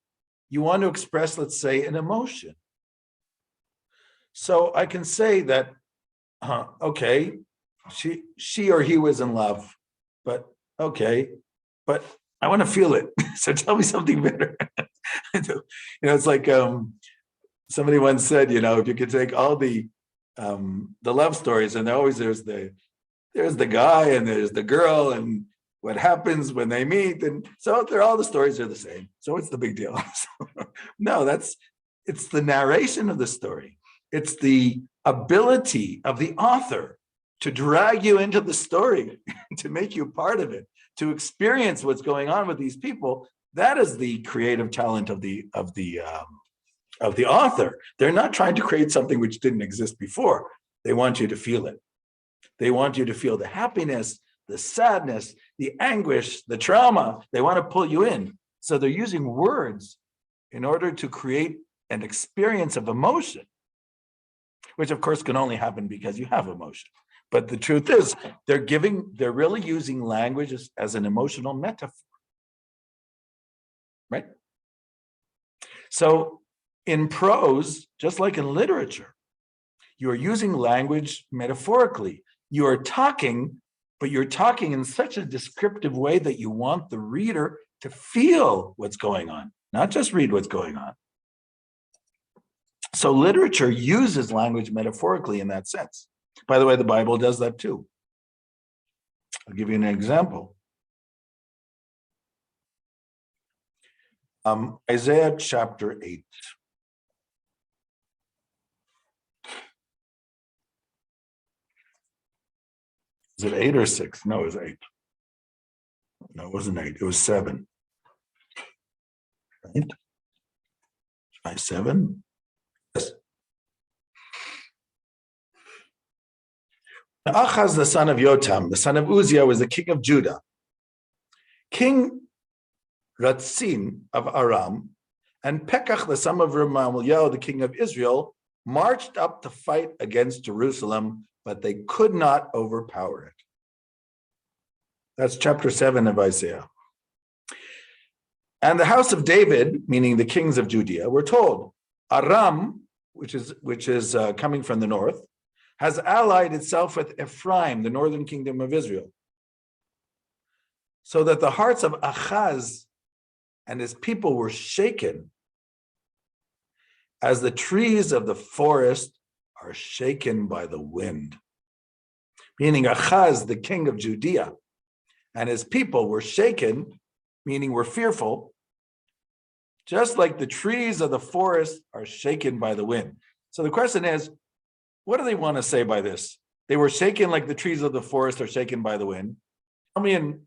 you want to express, let's say, an emotion. So I can say that, okay, she or he was in love, but okay, but I want to feel it. So tell me something better. It's like somebody once said, if you could take all the love stories, and there's the guy and there's the girl and what happens when they meet, and so all the stories are the same. So what's the big deal? No, it's the narration of the story. It's the ability of the author to drag you into the story, to make you part of it, to experience what's going on with these people. That is the creative talent of the author. They're not trying to create something which didn't exist before. They want you to feel it. They want you to feel the happiness, the sadness, the anguish, the trauma. They want to pull you in. So they're using words in order to create an experience of emotion, which of course can only happen because you have emotion. But the truth is, they're really using language as an emotional metaphor, right? So in prose, just like in literature, you are using language metaphorically. You are talking, but you're talking in such a descriptive way that you want the reader to feel what's going on, not just read what's going on. So literature uses language metaphorically in that sense. By the way, the Bible does that too. I'll give you an example. Isaiah chapter 8. Is it 8 or 6? No, it was 8. No, it wasn't 8. It was 7. Right? By 7? Yes. Achaz, the son of Yotam, the son of Uzziah, was the king of Judah. King Ratzin of Aram and Pekach, the son of Remaliah, the king of Israel, marched up to fight against Jerusalem, but they could not overpower it. That's chapter 7 of Isaiah. And the house of David, meaning the kings of Judea, were told, Aram, which is coming from the north, has allied itself with Ephraim, the northern kingdom of Israel, so that the hearts of Achaz and his people were shaken, as the trees of the forest are shaken by the wind. Meaning Achaz, the king of Judea, and his people were shaken, meaning were fearful, just like the trees of the forest are shaken by the wind. So the question is, what do they want to say by this? They were shaken like the trees of the forest are shaken by the wind. Tell me in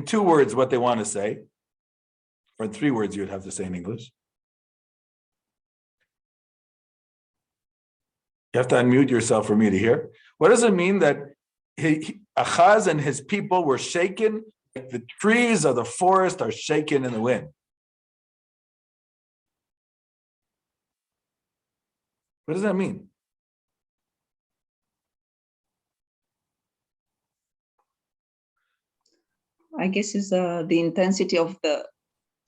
2 words what they want to say, or in 3 words you would have to say in English. You have to unmute yourself for me to hear. What does it mean that Achaz and his people were shaken like the trees of the forest are shaken in the wind? What does that mean? I guess is the intensity of the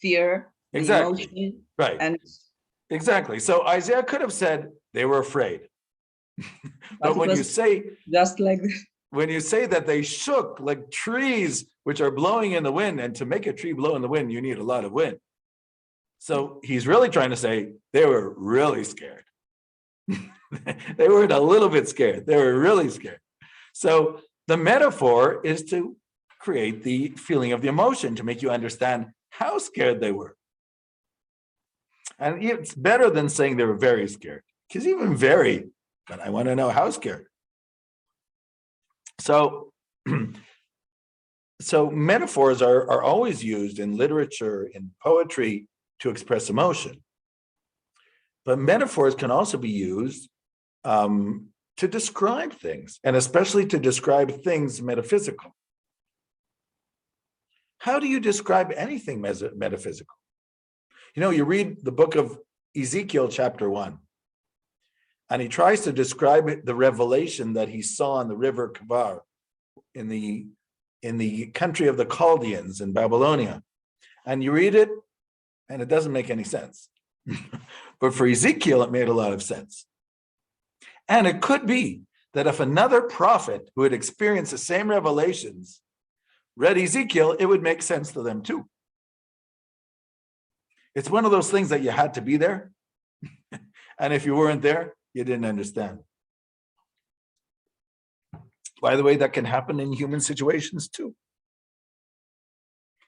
fear, Exactly. emotion, Right. and Exactly. So Isaiah could have said they were afraid. But when you say just like this. When you say that they shook like trees which are blowing in the wind, and to make a tree blow in the wind, you need a lot of wind. So he's really trying to say they were really scared. They weren't a little bit scared. They were really scared. So The metaphor is to create the feeling of the emotion, to make you understand how scared they were. And it's better than saying they were very scared, because even very, but I want to know how scared. So, so metaphors are always used in literature, in poetry, to express emotion. But metaphors can also be used to describe things, and especially to describe things metaphysical. How do you describe anything metaphysical? You know, you read the book of Ezekiel, chapter 1, and he tries to describe the revelation that he saw on the river Kabar in the country of the Chaldeans in Babylonia. And you read it, and it doesn't make any sense. But for Ezekiel, it made a lot of sense. And it could be that if another prophet who had experienced the same revelations read Ezekiel, it would make sense to them too. It's one of those things that you had to be there. And if you weren't there, you didn't understand. By the way, that can happen in human situations too.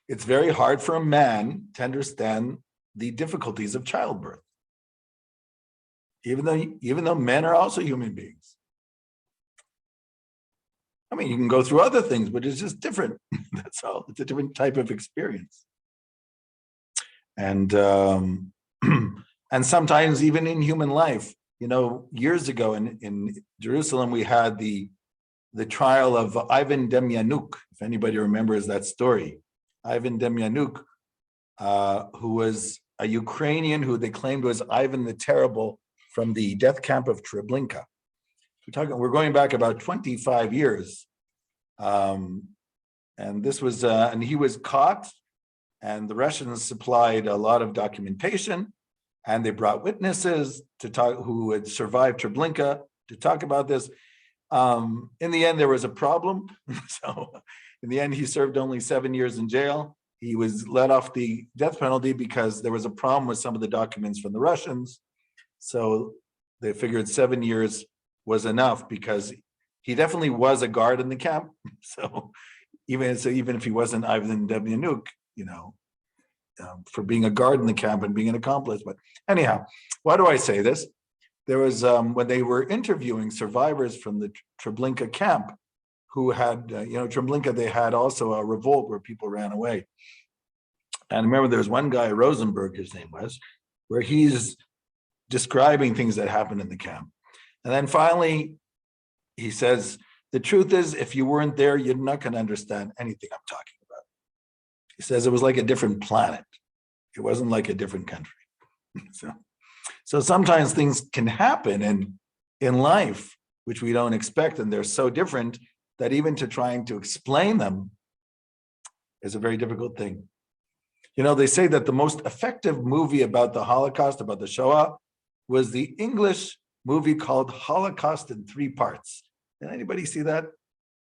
It's very hard for a man to understand the difficulties of childbirth, even though men are also human beings. I mean, you can go through other things, but it's just different. That's all. It's a different type of experience. And and sometimes even in human life, you know, years ago in Jerusalem, we had the trial of Ivan Demyanuk, if anybody remembers that story. Ivan Demyanuk, who was a Ukrainian who they claimed was Ivan the Terrible from the death camp of Treblinka. We're going back about 25 years. And this was, and he was caught, and the Russians supplied a lot of documentation, and they brought witnesses to talk who had survived Treblinka to talk about this. In the end, there was a problem. So in the end, he served only 7 years in jail. He was let off the death penalty because there was a problem with some of the documents from the Russians. So they figured 7 years was enough, because he definitely was a guard in the camp. So even if he wasn't Ivan Demyanuk, you know, for being a guard in the camp and being an accomplice. But anyhow, why do I say this? There was, when they were interviewing survivors from the Treblinka camp who had, Treblinka, they had also a revolt where people ran away. And remember, there was one guy, Rosenberg, his name was, where he's describing things that happened in the camp. And then finally, he says, the truth is, if you weren't there, you're not going to understand anything I'm talking about. He says it was like a different planet. It wasn't like a different country. So sometimes things can happen in life, which we don't expect, and they're so different that even to trying to explain them is a very difficult thing. You know, they say that the most effective movie about the Holocaust, about the Shoah, was the English movie called Holocaust in 3 Parts. Did anybody see that?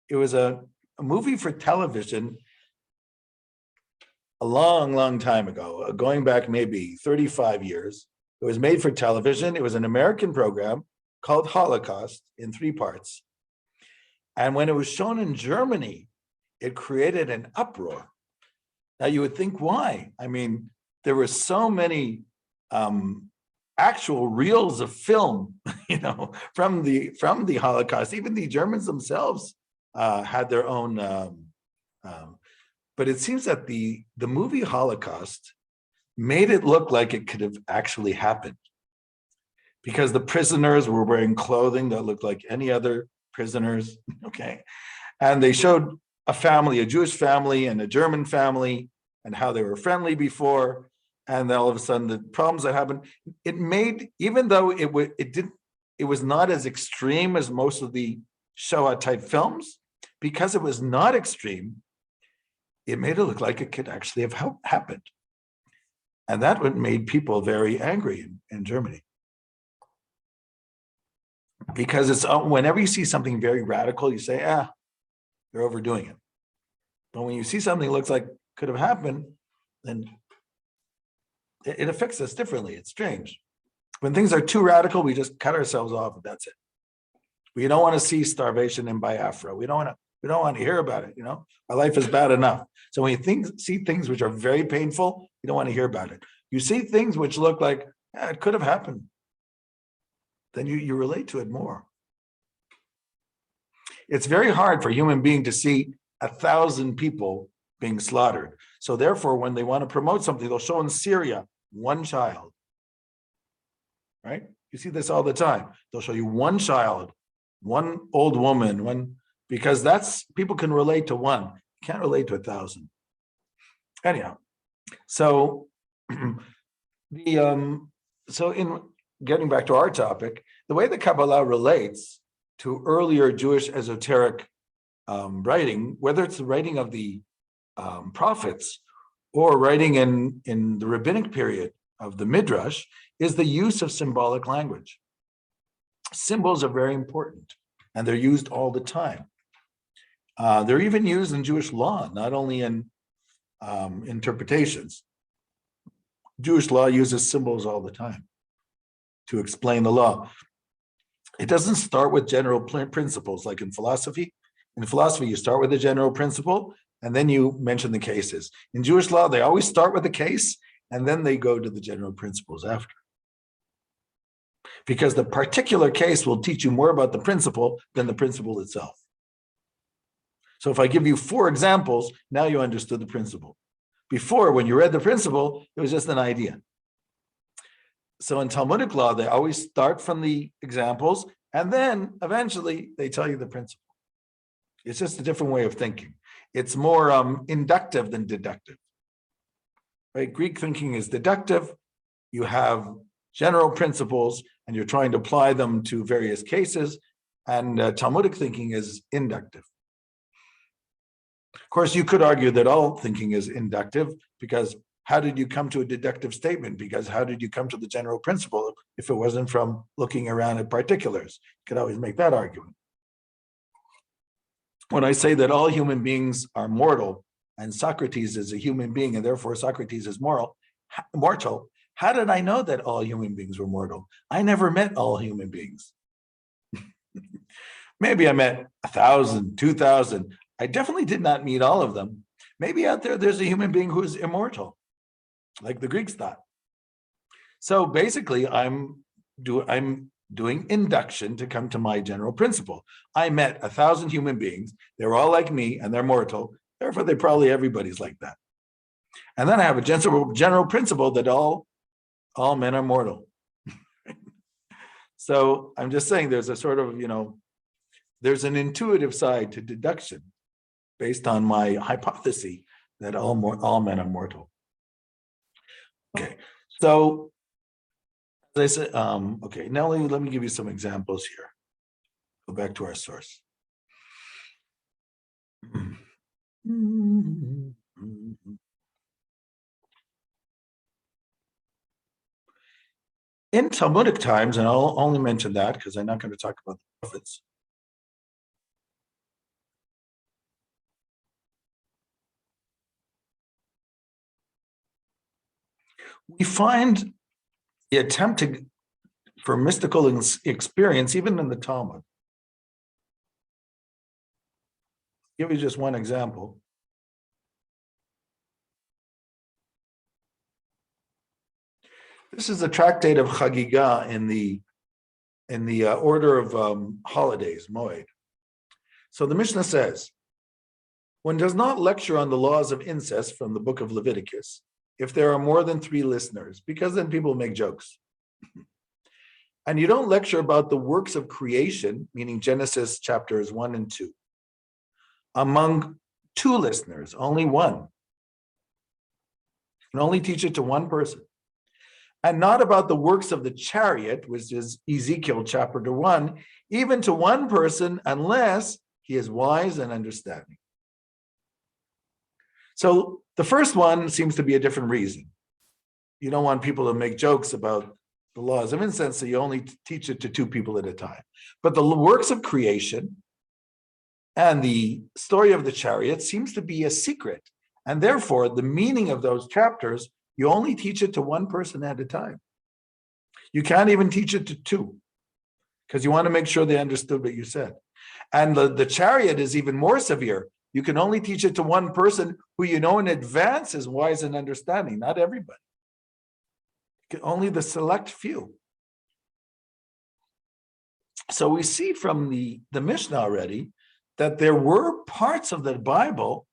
It was a movie for television a long, long time ago, going back maybe 35 years. It was made for television. It was an American program called Holocaust in 3 parts. And when it was shown in Germany, it created an uproar. Now you would think, why? I mean, there were so many actual reels of film, you know, from the Holocaust. Even the Germans themselves had their own. But it seems that the movie Holocaust made it look like it could have actually happened, because the prisoners were wearing clothing that looked like any other prisoners. Okay, and they showed a family, a Jewish family and a German family, and how they were friendly before, and then all of a sudden the problems that happened. It made, even though it was not as extreme as most of the Shoah type films, because it was not extreme, it made it look like it could actually have happened. And that what made people very angry in Germany. Because it's whenever you see something very radical, you say, they're overdoing it. But when you see something that looks like could have happened, then it affects us differently. It's strange. When things are too radical, we just cut ourselves off, and that's it. We don't want to see starvation in Biafra. We don't want to We don't want to hear about it, Our life is bad enough. So when you see things which are very painful, you don't want to hear about it. You see things which look like, it could have happened. Then you relate to it more. It's very hard for a human being to see 1,000 people being slaughtered. So therefore, when they want to promote something, they'll show in Syria, one child, right? You see this all the time. They'll show you one child, one old woman, because people can relate to one. You can't relate to 1,000. Anyhow, so so in getting back to our topic, the way the Kabbalah relates to earlier Jewish esoteric writing, whether it's the writing of the prophets or writing in the rabbinic period of the Midrash, is the use of symbolic language. Symbols are very important, and they're used all the time. They're even used in Jewish law, not only in interpretations. Jewish law uses symbols all the time to explain the law. It doesn't start with general principles like in philosophy. In philosophy, you start with a general principle, and then you mention the cases. In Jewish law, they always start with the case, and then they go to the general principles after. Because the particular case will teach you more about the principle than the principle itself. So if I give you 4 examples, now you understood the principle. Before, when you read the principle, it was just an idea. So in Talmudic law, they always start from the examples, and then eventually they tell you the principle. It's just a different way of thinking. It's more inductive than deductive. Right? Greek thinking is deductive. You have general principles, and you're trying to apply them to various cases, and Talmudic thinking is inductive. Of course, you could argue that all thinking is inductive, because how did you come to a deductive statement? Because how did you come to the general principle if it wasn't from looking around at particulars? You could always make that argument. When I say that all human beings are mortal, and Socrates is a human being, and therefore Socrates is mortal, how did I know that all human beings were mortal? I never met all human beings. Maybe I met 1,000, 2,000. I definitely did not meet all of them. Maybe out there's a human being who is immortal, like the Greeks thought. So basically, I'm doing induction to come to my general principle. I met 1,000 human beings. They're all like me, and they're mortal. Therefore, everybody's like that. And then I have a general principle that all men are mortal. So I'm just saying there's a sort of, there's an intuitive side to deduction based on my hypothesis that all men are mortal. Okay, so as I said, okay, now let me give you some examples here. Go back to our source. In Talmudic times, and I'll only mention that because I'm not going to talk about the prophets. We find the attempt for mystical experience, even in the Talmud. I'll give you just one example. This is a tractate of Chagiga in the order of holidays, Moed. So the Mishnah says, one does not lecture on the laws of incest from the book of Leviticus if there are more than 3 listeners, because then people make jokes. And you don't lecture about the works of creation, meaning Genesis chapters 1 and 2, among 2 listeners, only one. You can only teach it to one person. And not about the works of the chariot, which is Ezekiel chapter 1, even to one person, unless he is wise and understanding. So the first one seems to be a different reason. You don't want people to make jokes about the laws of incest, so you only teach it to 2 people at a time. But the works of creation and the story of the chariot seems to be a secret. And therefore, the meaning of those chapters, you only teach it to one person at a time. You can't even teach it to 2, because you want to make sure they understood what you said. And the chariot is even more severe. You can only teach it to one person who you know in advance is wise and understanding, not everybody. Only the select few. So we see from the Mishnah already that there were parts of the Bible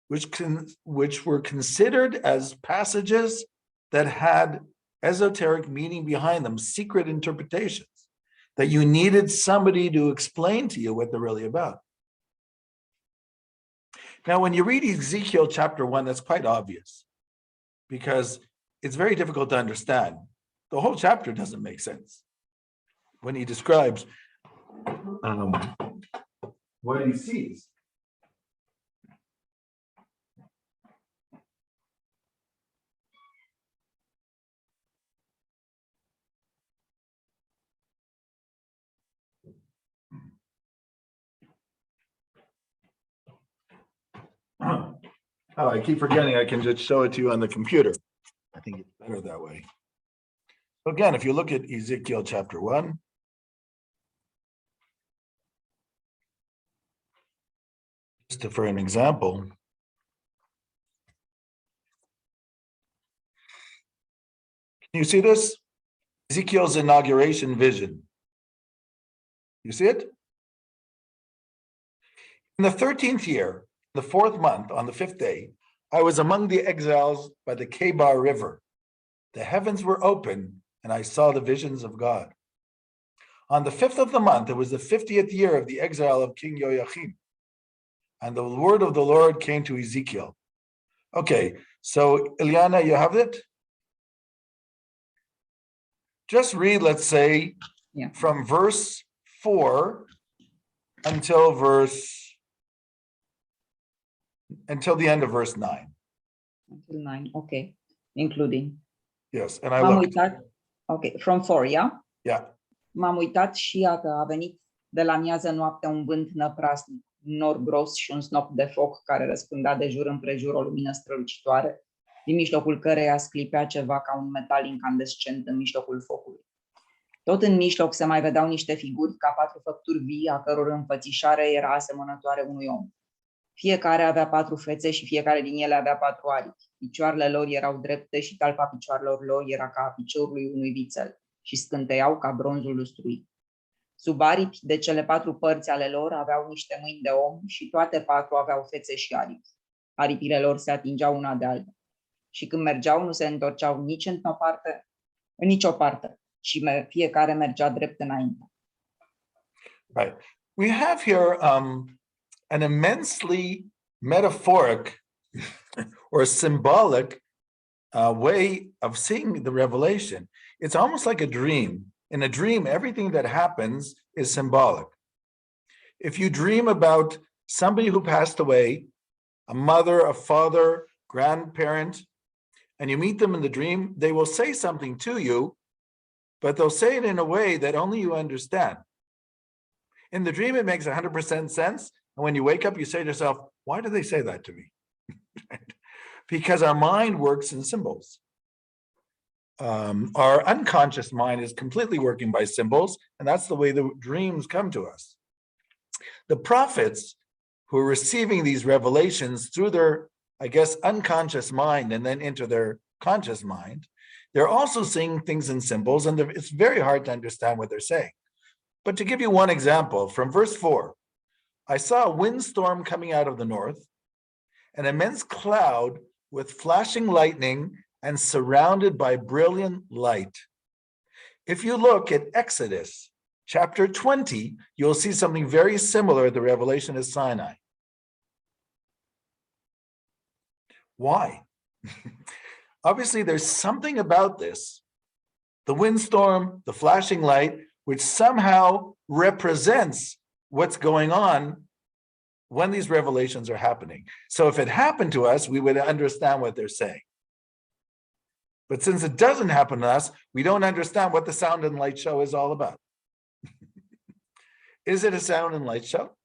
which were considered as passages that had esoteric meaning behind them, secret interpretations, that you needed somebody to explain to you what they're really about. Now, when you read Ezekiel chapter 1, that's quite obvious because it's very difficult to understand. The whole chapter doesn't make sense when he describes what he sees. Oh, I keep forgetting I can just show it to you on the computer. I think it's better that way. So again, if you look at Ezekiel chapter 1, just for an example, can you see this? Ezekiel's inauguration vision. You see it? In the 13th year, the 4th month, on the 5th day, I was among the exiles by the Kabbalah River. The heavens were open, and I saw the visions of God. On the 5th of the month, it was the 50th year of the exile of King Joachim, and the word of the Lord came to Ezekiel. Okay, so Ilyana, you have it? Just read, let's say, from verse 4 until the end of verse 9. Until 9, okay, including. Yes, and I M-am looked. uitat, okay, from 4, yeah? Yeah. M-am uitat și iată, a venit de la miază noaptea un vânt năprasnic, un nor gros și un snop de foc care răspândea de jur împrejur o lumină strălucitoare, din mijlocul căreia sclipea ceva ca un metal incandescent în mijlocul focului. Tot în mijloc se mai vedeau niște figuri ca 4 făpturi vii, a căror înfățișare era asemănătoare unui om. Fiecare avea 4 fețe și fiecare din ele avea 4 aripi. Picioarele lor erau drepte și talpa picioarelor lor era ca a piciorului unui vițel și scânteiau ca bronzul lustruit. Sub aripi, de cele 4 părți ale lor, aveau niște mâini de om și toate 4 aveau fețe și aripi. Aripile lor se atingeau una de alta. Și când mergeau, nu se întorceau nici în nicio parte, și fiecare mergea drept înainte. Right. We have here an immensely metaphoric or symbolic way of seeing the revelation. It's almost like a dream. In a dream, everything that happens is symbolic. If you dream about somebody who passed away, a mother, a father, grandparent, and you meet them in the dream, they will say something to you, but they'll say it in a way that only you understand. In the dream, it makes 100% sense. And when you wake up, you say to yourself, why do they say that to me? Because our mind works in symbols. Our unconscious mind is completely working by symbols, and that's the way the dreams come to us. The prophets who are receiving these revelations through their, I guess, unconscious mind and then into their conscious mind, they're also seeing things in symbols, and it's very hard to understand what they're saying. But to give you one example, from verse 4, I saw a windstorm coming out of the north, an immense cloud with flashing lightning and surrounded by brilliant light. If you look at Exodus chapter 20, you'll see something very similar at the revelation of Sinai. Why? Obviously, there's something about this, the windstorm, the flashing light, which somehow represents what's going on when these revelations are happening. So if it happened to us, we would understand what they're saying. But since it doesn't happen to us, we don't understand what the sound and light show is all about. Is it a sound and light show?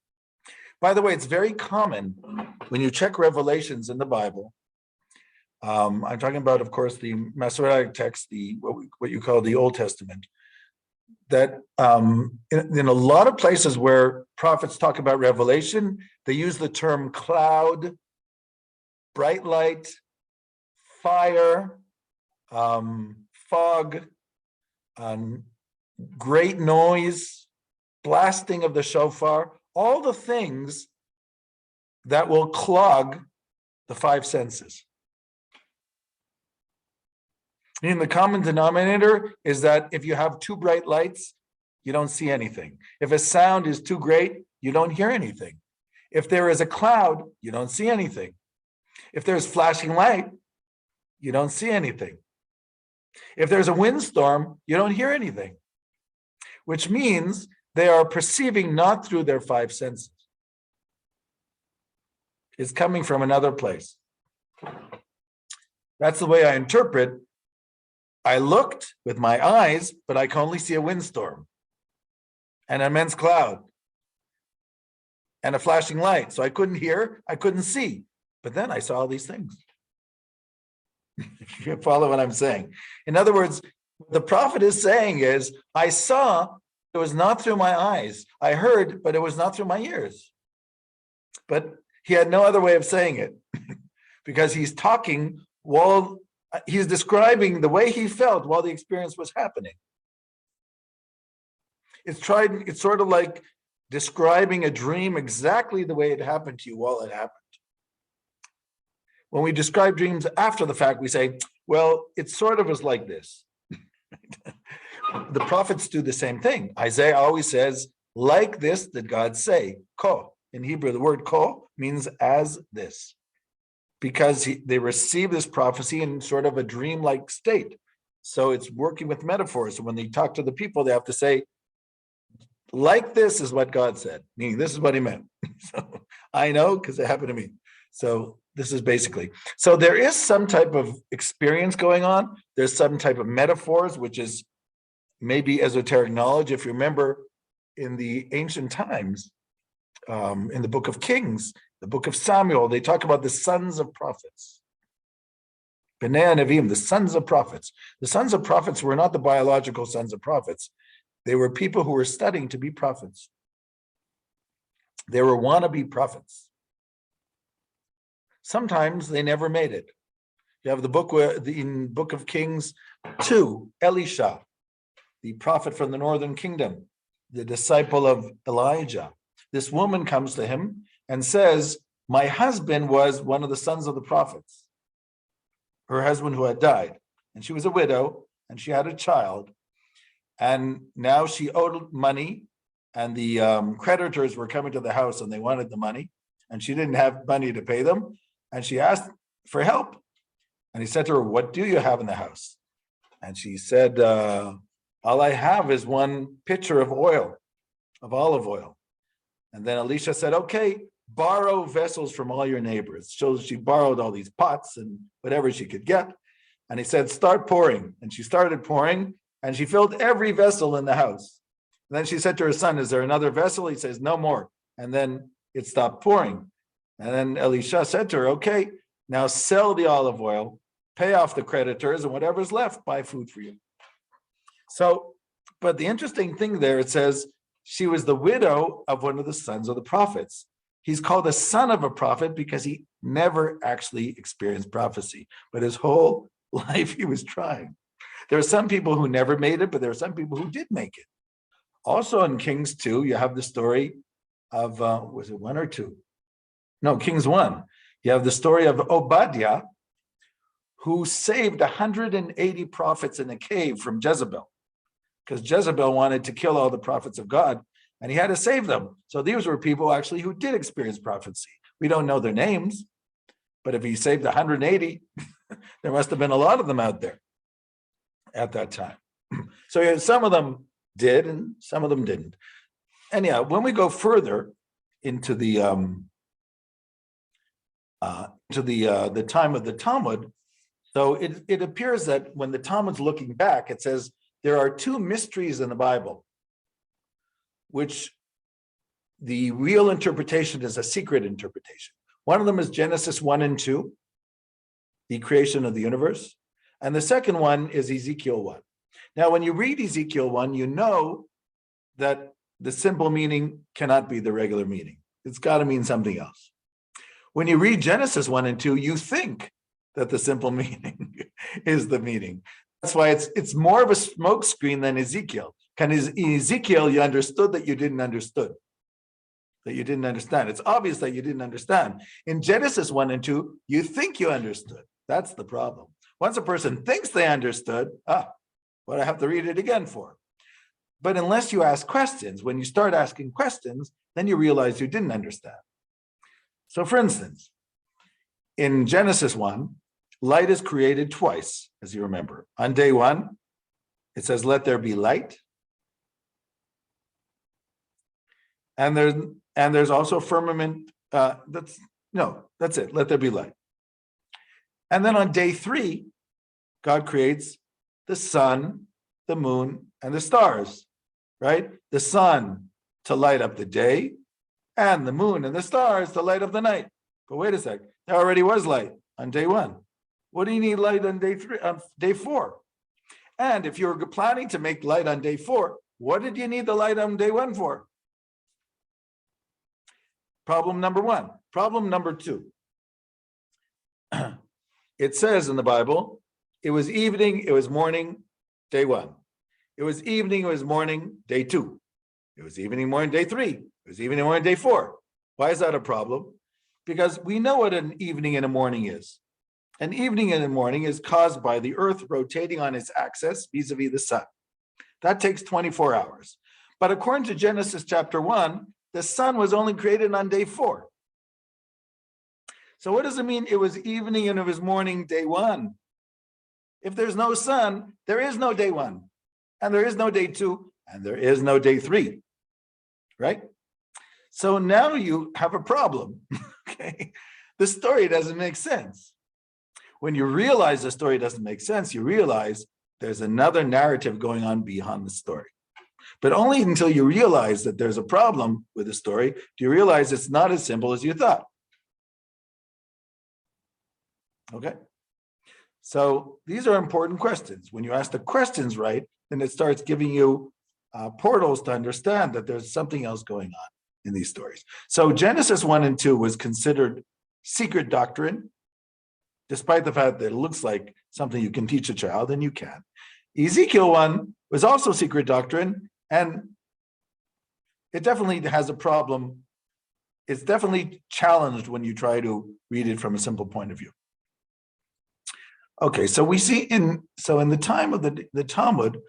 By the way, it's very common when you check revelations in the Bible. I'm talking about, of course, the Masoretic text, what you call the Old Testament. that in a lot of places where prophets talk about revelation, they use the term cloud, bright light, fire, fog, great noise, blasting of the shofar, all the things that will clog the five senses. And the common denominator is that if you have two bright lights, you don't see anything. If a sound is too great, you don't hear anything. If there is a cloud, you don't see anything. If there's flashing light, you don't see anything. If there's a windstorm, you don't hear anything, which means they are perceiving not through their five senses. It's coming from another place. That's the way I interpret. I looked with my eyes, but I can only see a windstorm and an immense cloud and a flashing light. So I couldn't hear, I couldn't see. But then I saw all these things. You follow what I'm saying? In other words, what the prophet is saying is, I saw, it was not through my eyes. I heard, but it was not through my ears. But he had no other way of saying it because he's talking while he's describing the way he felt while the experience was happening. It's sort of like describing a dream exactly the way it happened to you while it happened. When we describe dreams after the fact, we say, well, it sort of was like this. The prophets do the same thing. Isaiah always says, like this did God say, ko. In Hebrew, the word ko means as this, because they receive this prophecy in sort of a dreamlike state. So it's working with metaphors. So when they talk to the people, they have to say, like this is what God said, meaning this is what he meant. So I know because it happened to me. So this is basically, so there is some type of experience going on. There's some type of metaphors, which is maybe esoteric knowledge. If you remember in the ancient times, in the Book of Kings, the Book of Samuel, they talk about the sons of prophets. Bnei Nevi'im, the sons of prophets. The sons of prophets were not the biological sons of prophets. They were people who were studying to be prophets. They were wannabe prophets. Sometimes they never made it. You have the book in Book of Kings 2, Elisha, the prophet from the northern kingdom, the disciple of Elijah. This woman comes to him and says, my husband was one of the sons of the prophets, her husband who had died. And she was a widow and she had a child. And now she owed money and the creditors were coming to the house and they wanted the money and she didn't have money to pay them. And she asked for help. And he said to her, what do you have in the house? And she said, all I have is one pitcher of oil, of olive oil. And then Elisha said, okay, borrow vessels from all your neighbors. So she borrowed all these pots and whatever she could get. And he said, start pouring. And she started pouring and she filled every vessel in the house. And then she said to her son, is there another vessel? He says, no more. And then it stopped pouring. And then Elisha said to her, okay, now sell the olive oil, pay off the creditors, and whatever's left, buy food for you. So, but the interesting thing there, it says, she was the widow of one of the sons of the prophets. He's called a son of a prophet because he never actually experienced prophecy, but his whole life he was trying. There are some people who never made it, but there are some people who did make it. Also in Kings 2, you have the story of, was it 1 or 2? No, Kings 1. You have the story of Obadiah, who saved 180 prophets in a cave from Jezebel, because Jezebel wanted to kill all the prophets of God, and he had to save them. So these were people actually who did experience prophecy. We don't know their names, but if he saved 180, there must have been a lot of them out there at that time. So some of them did, and some of them didn't. Anyhow, when we go further into the time of the Talmud, so it appears that when the Talmud's looking back, it says there are two mysteries in the Bible, which the real interpretation is a secret interpretation. One of them is Genesis 1 and 2, the creation of the universe. And the second one is Ezekiel 1. Now, when you read Ezekiel 1, you know that the simple meaning cannot be the regular meaning. It's got to mean something else. When you read Genesis 1 and 2, you think that the simple meaning is the meaning. That's why it's more of a smokescreen than Ezekiel. In Ezekiel, you understood that you didn't understand. It's obvious that you didn't understand. In Genesis 1 and 2, you think you understood. That's the problem. Once a person thinks they understood, what do I have to read it again for? But unless you ask questions, when you start asking questions, then you realize you didn't understand. So for instance, in Genesis 1, light is created twice, as you remember. On day 1, it says, let there be light. And there's also firmament, that's it, let there be light. And then on day 3, God creates the sun, the moon, and the stars, right? The sun to light up the day, and the moon and the stars to light up the night. But wait a sec, there already was light on day 1. What do you need light on day 4? And if you're planning to make light on day 4, what did you need the light on day 1 for? Problem number 1. Problem number 2. It says in the Bible, it was evening, it was morning, day 1. It was evening, it was morning, day 2. It was evening, morning, day 3. It was evening, morning, day 4. Why is that a problem? Because we know what an evening and a morning is. An evening and a morning is caused by the earth rotating on its axis vis-a-vis the sun. That takes 24 hours. But according to Genesis chapter 1, the sun was only created on day 4. So what does it mean it was evening and it was morning, day 1? If there's no sun, there is no day 1, and there is no day 2, and there is no day 3, right? So now you have a problem, okay? The story doesn't make sense. When you realize the story doesn't make sense, you realize there's another narrative going on beyond the story. But only until you realize that there's a problem with the story do you realize it's not as simple as you thought. Okay? So these are important questions. When you ask the questions right, then it starts giving you portals to understand that there's something else going on in these stories. So Genesis 1 and 2 was considered secret doctrine, despite the fact that it looks like something you can teach a child, and you can. Ezekiel 1 was also secret doctrine, and it definitely has a problem. It's definitely challenged when you try to read it from a simple point of view. Okay, so we see in the time of the Talmud,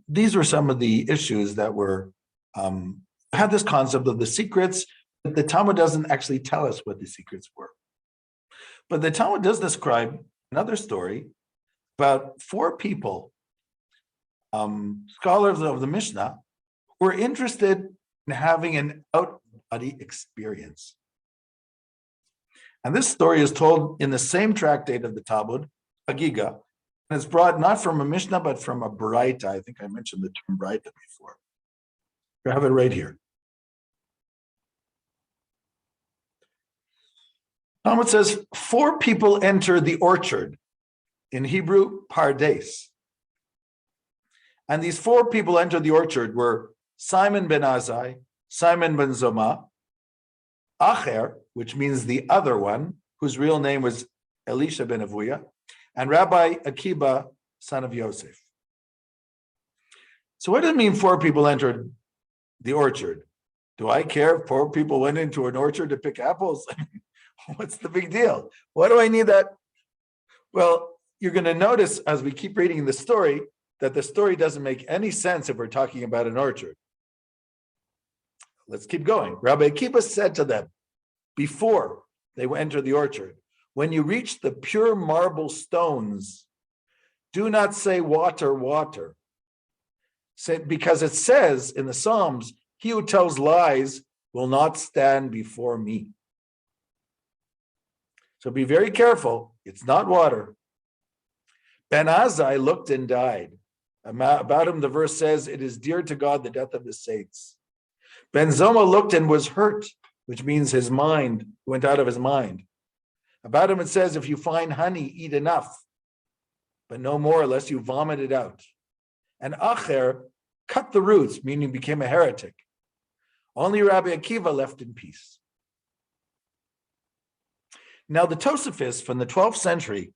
these were some of the issues that were had this concept of the secrets. The Talmud doesn't actually tell us what the secrets were, but the Talmud does describe another story about 4 people, scholars of the Mishnah, who were interested in having an out-of-body experience. And this story is told in the same tractate of the Talmud, Agiga, and it's brought not from a Mishnah, but from a Baraita. I think I mentioned the term Baraita before. I have it right here. Talmud says, 4 people enter the orchard, in Hebrew, Pardes. And these 4 people entered the orchard were Simon ben Azai, Simon ben Zoma, Acher, which means the other one, whose real name was Elisha ben Avuya, and Rabbi Akiba, son of Yosef. So what does it mean 4 people entered the orchard? Do I care if 4 people went into an orchard to pick apples? What's the big deal? Why do I need that? Well, you're going to notice as we keep reading the story that the story doesn't make any sense if we're talking about an orchard. Let's keep going. Rabbi Akiba said to them before they entered the orchard, when you reach the pure marble stones, do not say water, water. Because it says in the Psalms, he who tells lies will not stand before me. So be very careful. It's not water. Ben Azai looked and died. About him, the verse says, it is dear to God, the death of his saints. Ben Zoma looked and was hurt, which means his mind went out of his mind. About him, it says, if you find honey, eat enough, but no more, lest you vomit it out. and Acher cut the roots, meaning became a heretic. Only Rabbi Akiva left in peace. Now the Tosafists from the 12th century,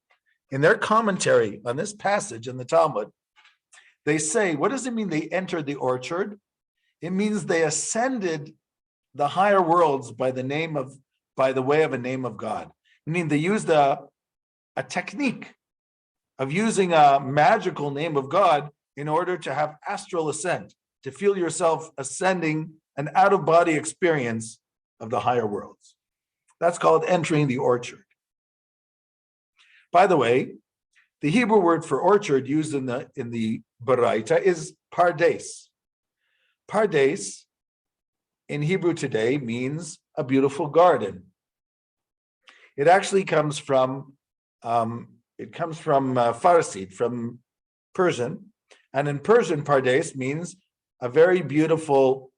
in their commentary on this passage in the Talmud, they say, what does it mean they entered the orchard? It means they ascended the higher worlds by the way of a name of God. Meaning they used a technique of using a magical name of God in order to have astral ascent, to feel yourself ascending an out-of-body experience of the higher worlds. That's called entering the orchard. By the way, the Hebrew word for orchard used in the Baraita is pardes. Pardes in Hebrew today means a beautiful garden. It actually comes from Farsi, from Persian, and in Persian, pardes means a very beautiful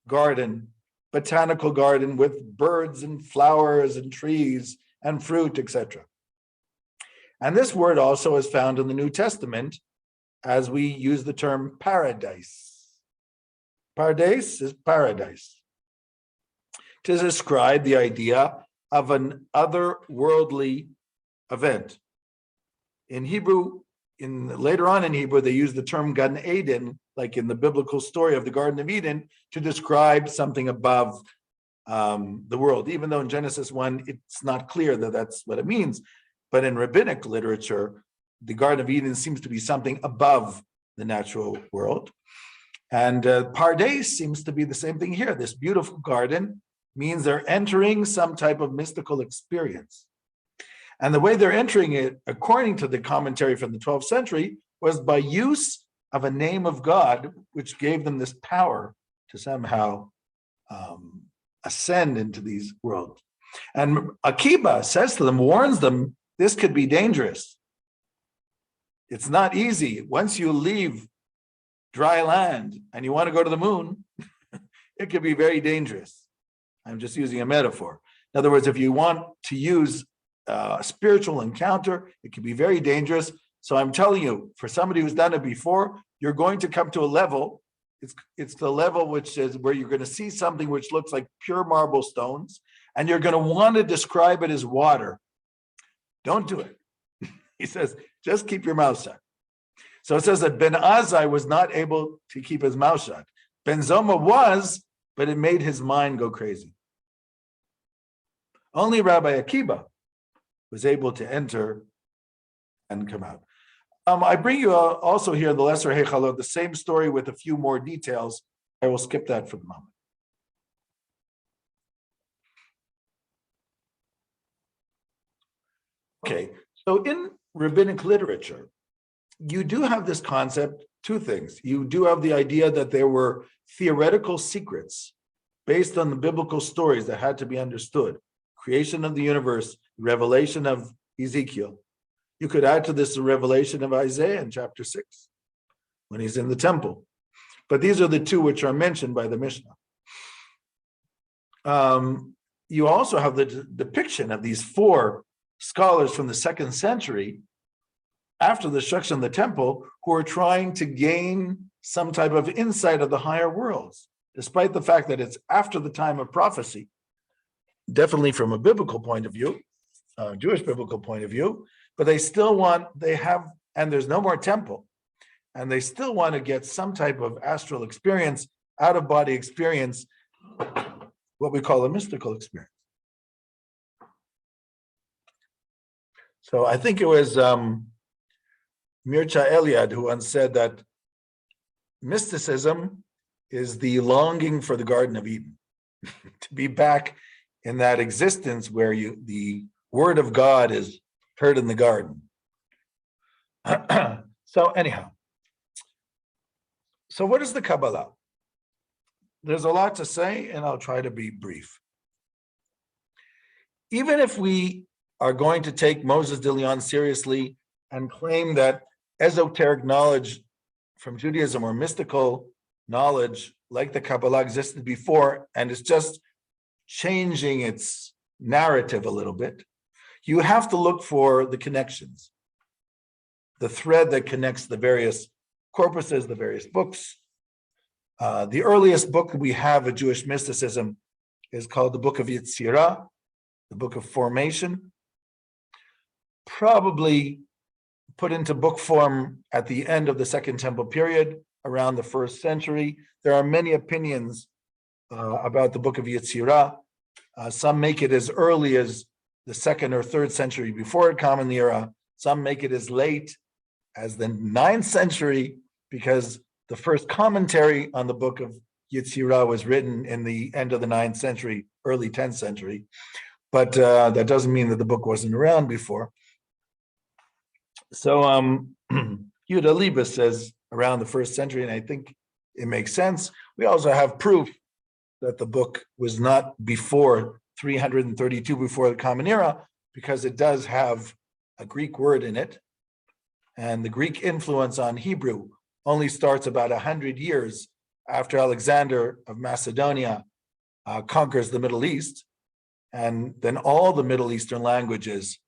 garden, botanical garden with birds and flowers and trees and fruit, etc. And this word also is found in the New Testament as we use the term paradise. Pardes is paradise, to describe the idea of an otherworldly event. In Hebrew, later on in Hebrew, they use the term Gan Eden, like in the biblical story of the Garden of Eden, to describe something above the world, even though in Genesis 1, it's not clear that that's what it means. But in rabbinic literature, the Garden of Eden seems to be something above the natural world. And Pardes seems to be the same thing here. This beautiful garden means they're entering some type of mystical experience. And the way they're entering it, according to the commentary from the 12th century, was by use of a name of God, which gave them this power to somehow ascend into these worlds. And Akiba says to them, warns them, this could be dangerous. It's not easy. Once you leave dry land and you want to go to the moon, it could be very dangerous. I'm just using a metaphor. In other words, if you want to use a spiritual encounter, it can be very dangerous. So I'm telling you, for somebody who's done it before, you're going to come to a level, it's the level which is where you're going to see something which looks like pure marble stones, and you're going to want to describe it as water. Don't do it. He says, just keep your mouth shut. So it says that Ben Azai was not able to keep his mouth shut. Ben Zoma was, but it made his mind go crazy. Only Rabbi Akiba was able to enter and come out. I bring you also here the Lesser Hechalot, the same story with a few more details. I will skip that for the moment. Okay, so in rabbinic literature, you do have this concept, two things. You do have the idea that there were theoretical secrets based on the biblical stories that had to be understood. Creation of the universe, revelation of Ezekiel. You could add to this the revelation of Isaiah in chapter 6, when he's in the temple. But these are the two which are mentioned by the Mishnah. You also have the depiction of these four scholars from the 2nd century after the destruction of the temple who are trying to gain some type of insight of the higher worlds, despite the fact that it's after the time of prophecy, definitely from a biblical point of view, Jewish biblical point of view, but they still and there's no more temple, and they still want to get some type of astral experience, out-of-body experience, what we call a mystical experience. So I think it was Mircea Eliade who once said that mysticism is the longing for the Garden of Eden, to be back in that existence where the word of God is heard in the garden. So anyhow, so what is the Kabbalah? There's a lot to say, and I'll try to be brief. Even if we are going to take Moses de Leon seriously and claim that esoteric knowledge from Judaism or mystical knowledge like the Kabbalah existed before and is just changing its narrative a little bit, you have to look for the connections, the thread that connects the various corpuses, the various books. The earliest book that we have of Jewish mysticism is called the Book of Yetzirah, the Book of Formation, probably put into book form at the end of the Second Temple period, around the 1st century. There are many opinions about the Book of Yetzirah. Some make it as early as the 2nd or 3rd century before Common Era. Some make it as late as the 9th century, because the first commentary on the Book of Yetzirah was written in the end of the 9th century, early 10th century. But that doesn't mean that the book wasn't around before. So Yehuda Liba says around the 1st century, and I think it makes sense. We also have proof that the book was not before 332 before the Common Era, because it does have a Greek word in it. And the Greek influence on Hebrew only starts about 100 years after Alexander of Macedonia conquers the Middle East. And then all the Middle Eastern languages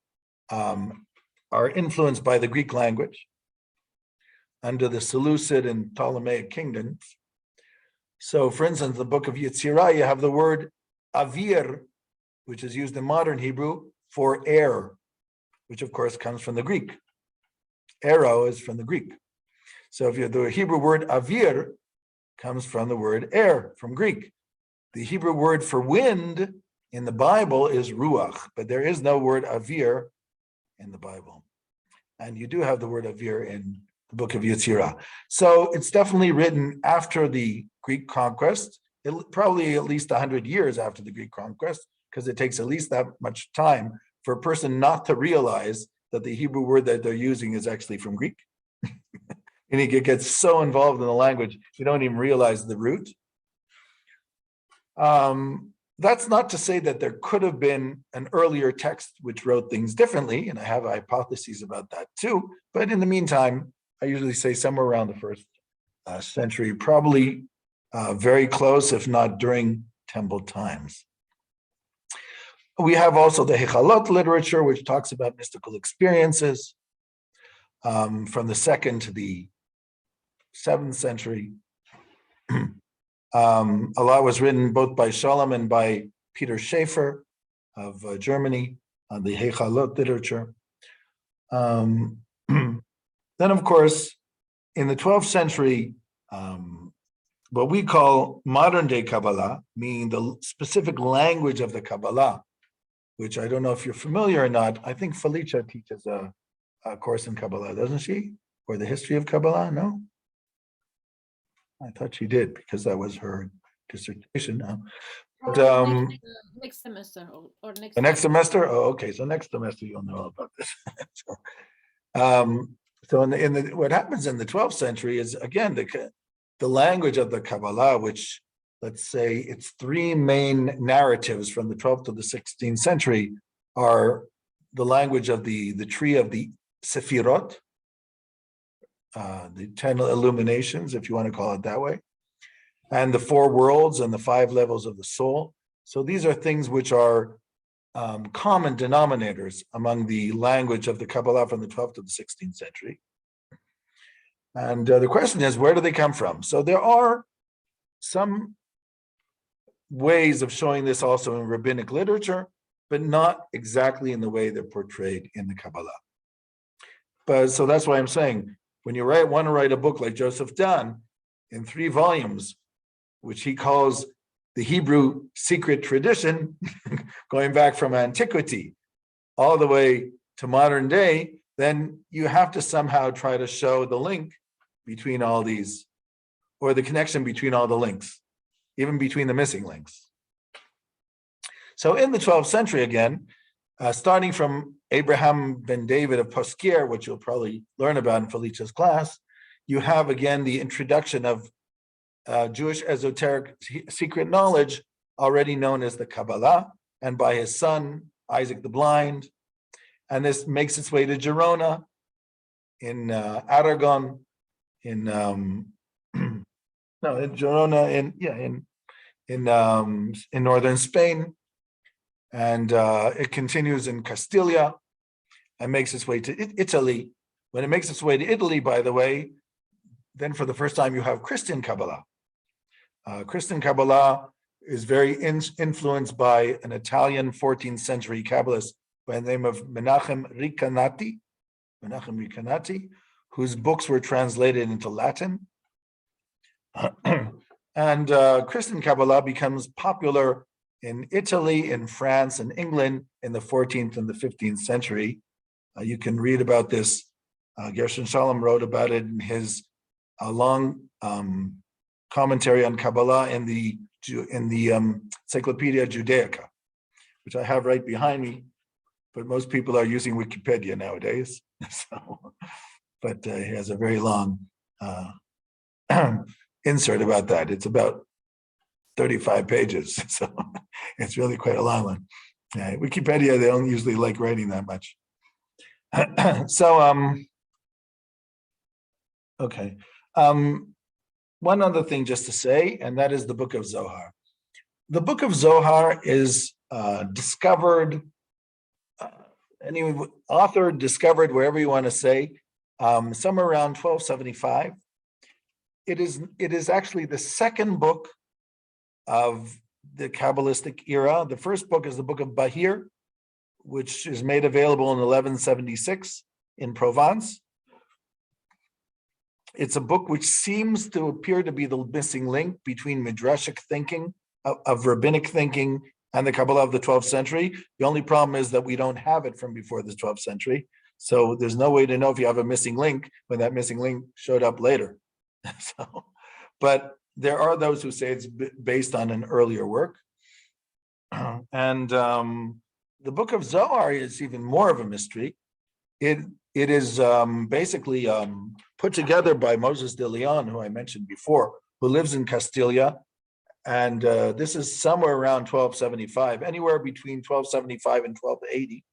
are influenced by the Greek language under the Seleucid and Ptolemaic kingdoms. So, for instance, the Book of Yetzirah, you have the word avir, which is used in modern Hebrew for air, which of course comes from the Greek. Arrow is from the Greek. So if you have the Hebrew word avir comes from the word air, from Greek. The Hebrew word for wind in the Bible is ruach, but there is no word avir in the Bible. And you do have the word avir in the Book of Yetzirah. So it's definitely written after the Greek conquest, probably at least 100 years after the Greek conquest, because it takes at least that much time for a person not to realize that the Hebrew word that they're using is actually from Greek. And you get so involved in the language, you don't even realize the root. That's not to say that there could have been an earlier text which wrote things differently, and I have hypotheses about that too. But in the meantime, I usually say somewhere around the 1st century, probably very close, if not during Temple times. We have also the Hechalot literature, which talks about mystical experiences from the 2nd to the 7th century. A lot was written both by Shalom and by Peter Schaeffer of Germany on the Hechalot literature. Then, of course, in the 12th century, what we call modern-day Kabbalah, meaning the specific language of the Kabbalah, which I don't know if you're familiar or not. I think Felicia teaches a course in Kabbalah, doesn't she? Or the history of Kabbalah, no? I thought she did, because that was her dissertation now. But, next semester or next the next semester? Oh, okay. So next semester you'll know all about this. So in the what happens in the 12th century is, again, the language of the Kabbalah, which, let's say, its 3 main narratives from the 12th to the 16th century are the language of the tree of the Sephirot, the 10 illuminations, if you want to call it that way, and the 4 worlds and the 5 levels of the soul. So these are things which are common denominators among the language of the Kabbalah from the 12th to the 16th century. And the question is, where do they come from? So there are some ways of showing this also in rabbinic literature, but not exactly in the way they're portrayed in the Kabbalah. But so that's why I'm saying, when you want to write a book like Joseph Dunn in 3 volumes, which he calls the Hebrew secret tradition, going back from antiquity all the way to modern day, then you have to somehow try to show the link between all these, or the connection between all the links, even between the missing links. So in the 12th century, again, starting from Abraham ben David of Poskier, which you'll probably learn about in Felicia's class, you have again the introduction of Jewish esoteric secret knowledge, already known as the Kabbalah, and by his son, Isaac the Blind. And this makes its way to Girona, in Aragon, in Girona, in northern Spain, and it continues in Castilia and makes its way to Italy. When it makes its way to Italy, by the way, then for the first time you have Christian Kabbalah. Christian Kabbalah is very influenced by an Italian 14th century Kabbalist by the name of Menachem Recanati, whose books were translated into Latin. And Christian Kabbalah becomes popular in Italy, in France, and England in the 14th and the 15th century. You can read about this. Gershon Shalom wrote about it in his long commentary on Kabbalah in the Encyclopedia Judaica, which I have right behind me, but most people are using Wikipedia nowadays. But he has a very long insert about that. It's about 35 pages, so it's really quite a long one. Wikipedia, they don't usually like writing that much. Okay. One other thing just to say, and that is the Book of Zohar. The Book of Zohar is discovered, any author discovered, wherever you want to say, somewhere around 1275. It is actually the second book of the Kabbalistic era. The first book is the Book of Bahir, which is made available in 1176 in Provence. It's a book which seems to appear to be the missing link between Midrashic thinking, of rabbinic thinking, and the Kabbalah of the 12th century. The only problem is that we don't have it from before the 12th century. So there's no way to know if you have a missing link when that missing link showed up later. But there are those who say it's based on an earlier work. And the Book of Zohar is even more of a mystery. It is basically put together by Moses de Leon, who I mentioned before, who lives in Castilla. And this is somewhere around 1275, anywhere between 1275 and 1280.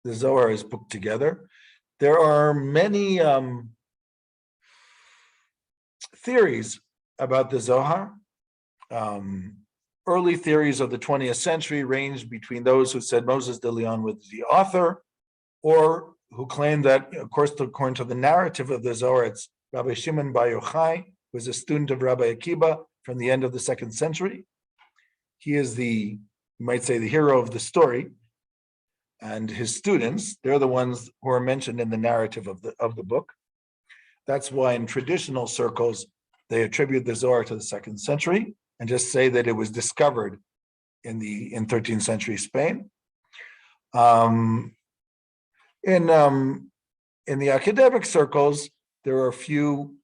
The Zohar is put together. There are many theories about the Zohar. Early theories of the 20th century ranged between those who said Moses de Leon was the author, or who claimed that, of course, according to the narrative of the Zohar, it's Rabbi Shimon Bar Yochai, who was a student of Rabbi Akiba from the end of the 2nd century. He is you might say, the hero of the story. And his students, they're the ones who are mentioned in the narrative of the book. That's why in traditional circles, they attribute the Zohar to the 2nd century and just say that it was discovered in 13th century Spain. In the academic circles, there are a few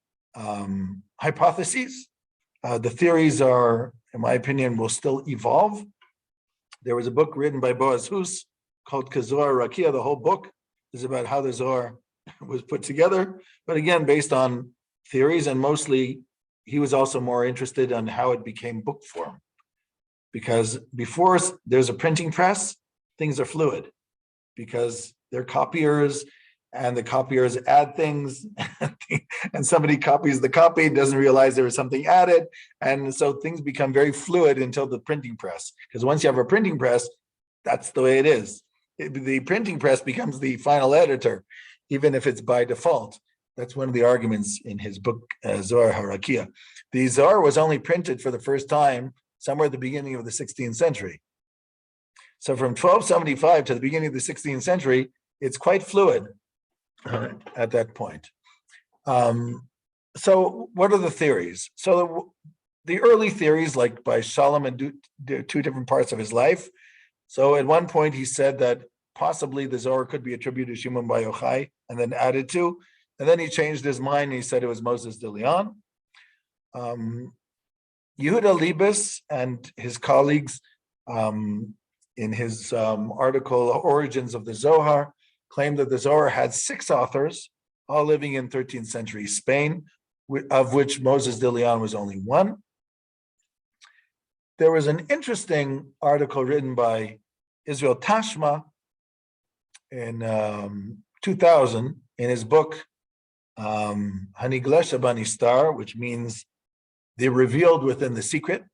hypotheses. The theories are, in my opinion, will still evolve. There was a book written by Boaz Hus called Zohar Rakia. The whole book is about how the Zohar was put together, but again, based on theories, and mostly he was also more interested in how it became book form. Because before there's a printing press, things are fluid, because they're copiers, and the copiers add things, and somebody copies the copy, doesn't realize there was something added, and so things become very fluid until the printing press. Because once you have a printing press, that's the way it is. The printing press becomes the final editor, even if it's by default. That's one of the arguments in his book, Zohar Harakia. The Zohar was only printed for the first time somewhere at the beginning of the 16th century. So from 1275 to the beginning of the 16th century, it's quite fluid at that point. So what are the theories? So the early theories, like by Shalom and two different parts of his life. So at one point he said that possibly the Zohar could be attributed to Shimon Bar Yochai and then added to, and then he changed his mind and he said it was Moses de Leon. Yehuda Liebes and his colleagues in his article, Origins of the Zohar, claimed that the Zohar had 6 authors, all living in 13th century Spain, of which Moses de Leon was only one. There was an interesting article written by Israel Tashma in 2000 in his book, Haniglesha Banistar, which means the revealed within the secret,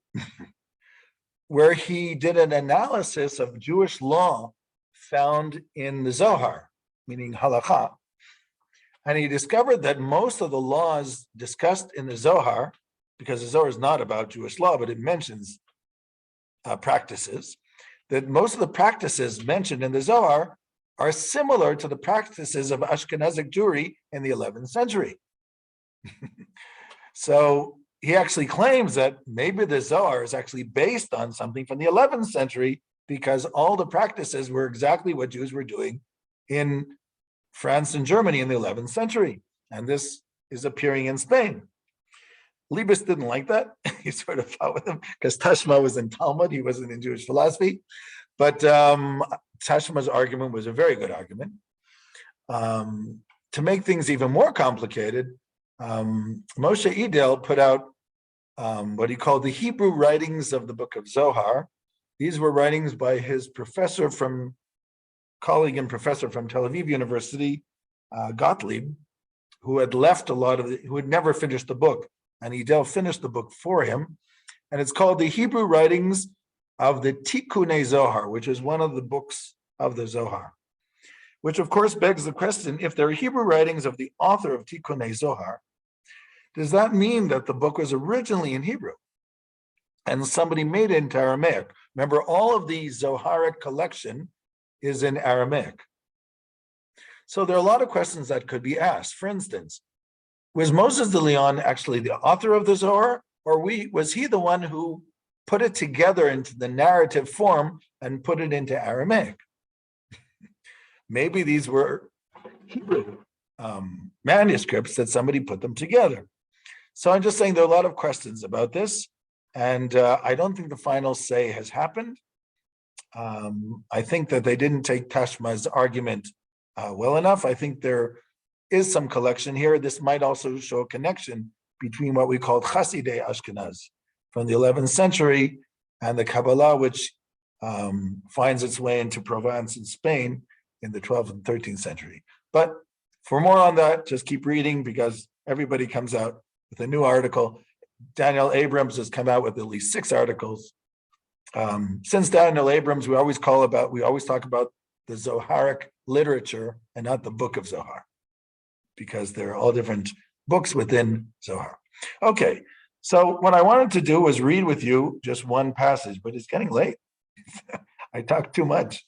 where he did an analysis of Jewish law found in the Zohar, meaning halakha. And he discovered that most of the laws discussed in the Zohar, because the Zohar is not about Jewish law, but it mentions practices, that most of the practices mentioned in the Zohar are similar to the practices of Ashkenazic Jewry in the 11th century. So he actually claims that maybe the Zohar is actually based on something from the 11th century, because all the practices were exactly what Jews were doing in France and Germany in the 11th century. And this is appearing in Spain. Liebes didn't like that. He sort of fought with him because Tashma was in Talmud. He wasn't in Jewish philosophy. But Tashma's argument was a very good argument. To make things even more complicated, Moshe Idel put out what he called the Hebrew writings of the Book of Zohar. These were writings by his colleague and professor from Tel Aviv University, Gottlieb, who had left who had never finished the book, and Idel finished the book for him. And it's called the Hebrew writings of the Tikkunei Zohar, which is one of the books of the Zohar, which of course begs the question, if there are Hebrew writings of the author of Tikkunei Zohar, does that mean that the book was originally in Hebrew and somebody made it into Aramaic? Remember, all of the Zoharic collection is in Aramaic. So there are a lot of questions that could be asked. For instance, was Moses de Leon actually the author of the Zohar, or was he the one who put it together into the narrative form and put it into Aramaic? Maybe these were Hebrew manuscripts that somebody put them together. So I'm just saying there are a lot of questions about this, and I don't think the final say has happened. I think that they didn't take Tashma's argument well enough. I think there is some collection here. This might also show a connection between what we call Hasidei Ashkenaz from the 11th century and the Kabbalah, which finds its way into Provence in Spain in the 12th and 13th century. But for more on that, just keep reading, because everybody comes out with a new article. Daniel Abrams has come out with at least 6 articles. Since Daniel Abrams, we always talk about the Zoharic literature and not the Book of Zohar, because they're all different books within Zohar. Okay, so what I wanted to do was read with you just one passage, but it's getting late. I talked too much.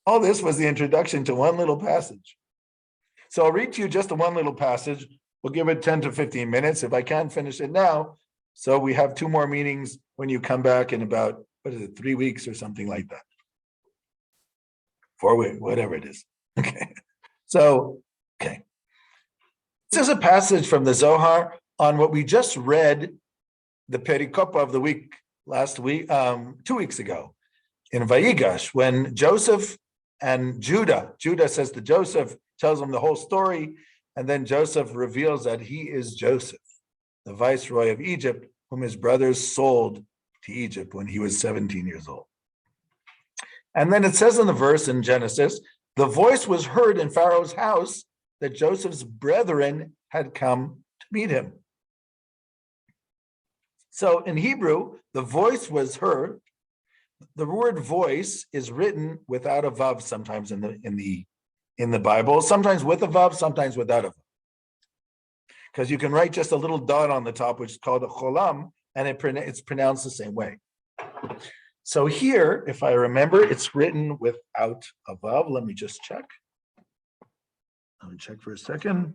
All this was the introduction to one little passage. So I'll read to you just the one little passage. We'll give it 10 to 15 minutes. If I can't finish it now, so we have 2 more meetings when you come back in about, 3 weeks or something like that. 4 weeks, whatever it is. Okay. So, okay. This is a passage from the Zohar on what we just read, the pericopa of the week last week, 2 weeks ago, in Vayigash, when Joseph and Judah says to Joseph, tells him the whole story, and then Joseph reveals that he is Joseph, the viceroy of Egypt, whom his brothers sold to Egypt when he was 17 years old. And then it says in the verse in Genesis, the voice was heard in Pharaoh's house that Joseph's brethren had come to meet him. So in Hebrew, the voice was heard. The word voice is written without a vav sometimes in the Bible, sometimes with a vav, sometimes without a vav. Because you can write just a little dot on the top, which is called a cholam, and it's pronounced the same way. So here, if I remember, it's written without a vav. Let me just check. Let me check for a second.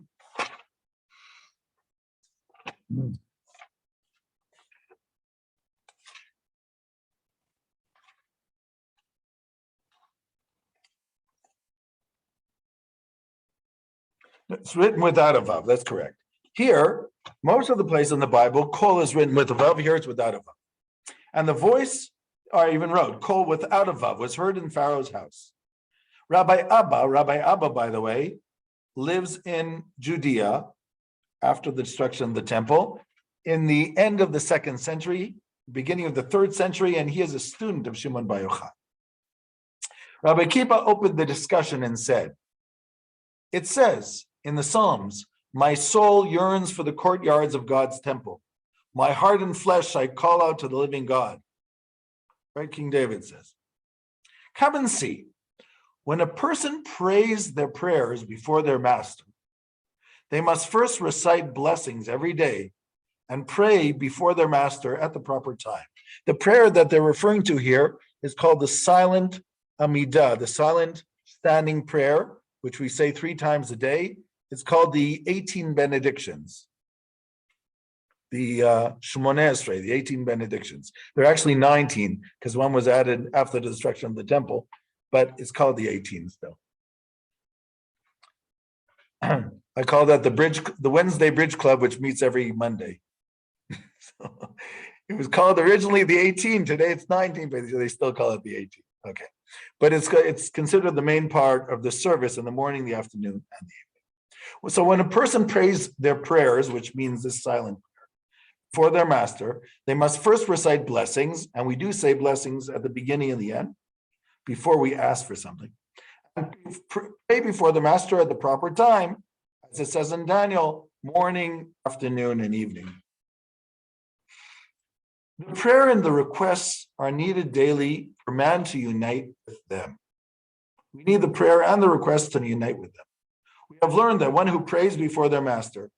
It's written without a vav, that's correct. Here, most of the place in the Bible, kol is written with a vav. Here it's without a vav. And the voice, I even wrote, kol without a vav, was heard in Pharaoh's house. Rabbi Abba, by the way, lives in Judea after the destruction of the temple in the end of the 2nd century, beginning of the 3rd century, and he is a student of Shimon Bar Yochai. Rabbi Kippah opened the discussion and said, it says in the Psalms, my soul yearns for the courtyards of God's temple. My heart and flesh I call out to the living God. Right, King David says. Come and see. When a person prays their prayers before their master, They must first recite blessings every day and pray before their master at the proper time. The prayer that they're referring to here is called the silent Amidah, the silent standing prayer, which we say 3 times a day. It's called the 18 benedictions. The Shemoneh Esrei, the 18 benedictions. They're actually 19 because one was added after the destruction of the temple, but it's called the 18 still. I call that the Wednesday Bridge Club, which meets every Monday. So, it was called originally the 18. Today it's 19, but they still call it the 18. Okay, but it's considered the main part of the service in the morning, the afternoon, and the evening. So when a person prays their prayers, which means this silent prayer, for their master, they must first recite blessings, and we do say blessings at the beginning and the end before we ask for something. And pray before the master at the proper time, as it says in Daniel, morning, afternoon, and evening. The prayer and the requests are needed daily for man to unite with them. We need the prayer and the request to unite with them. We have learned that one who prays before their master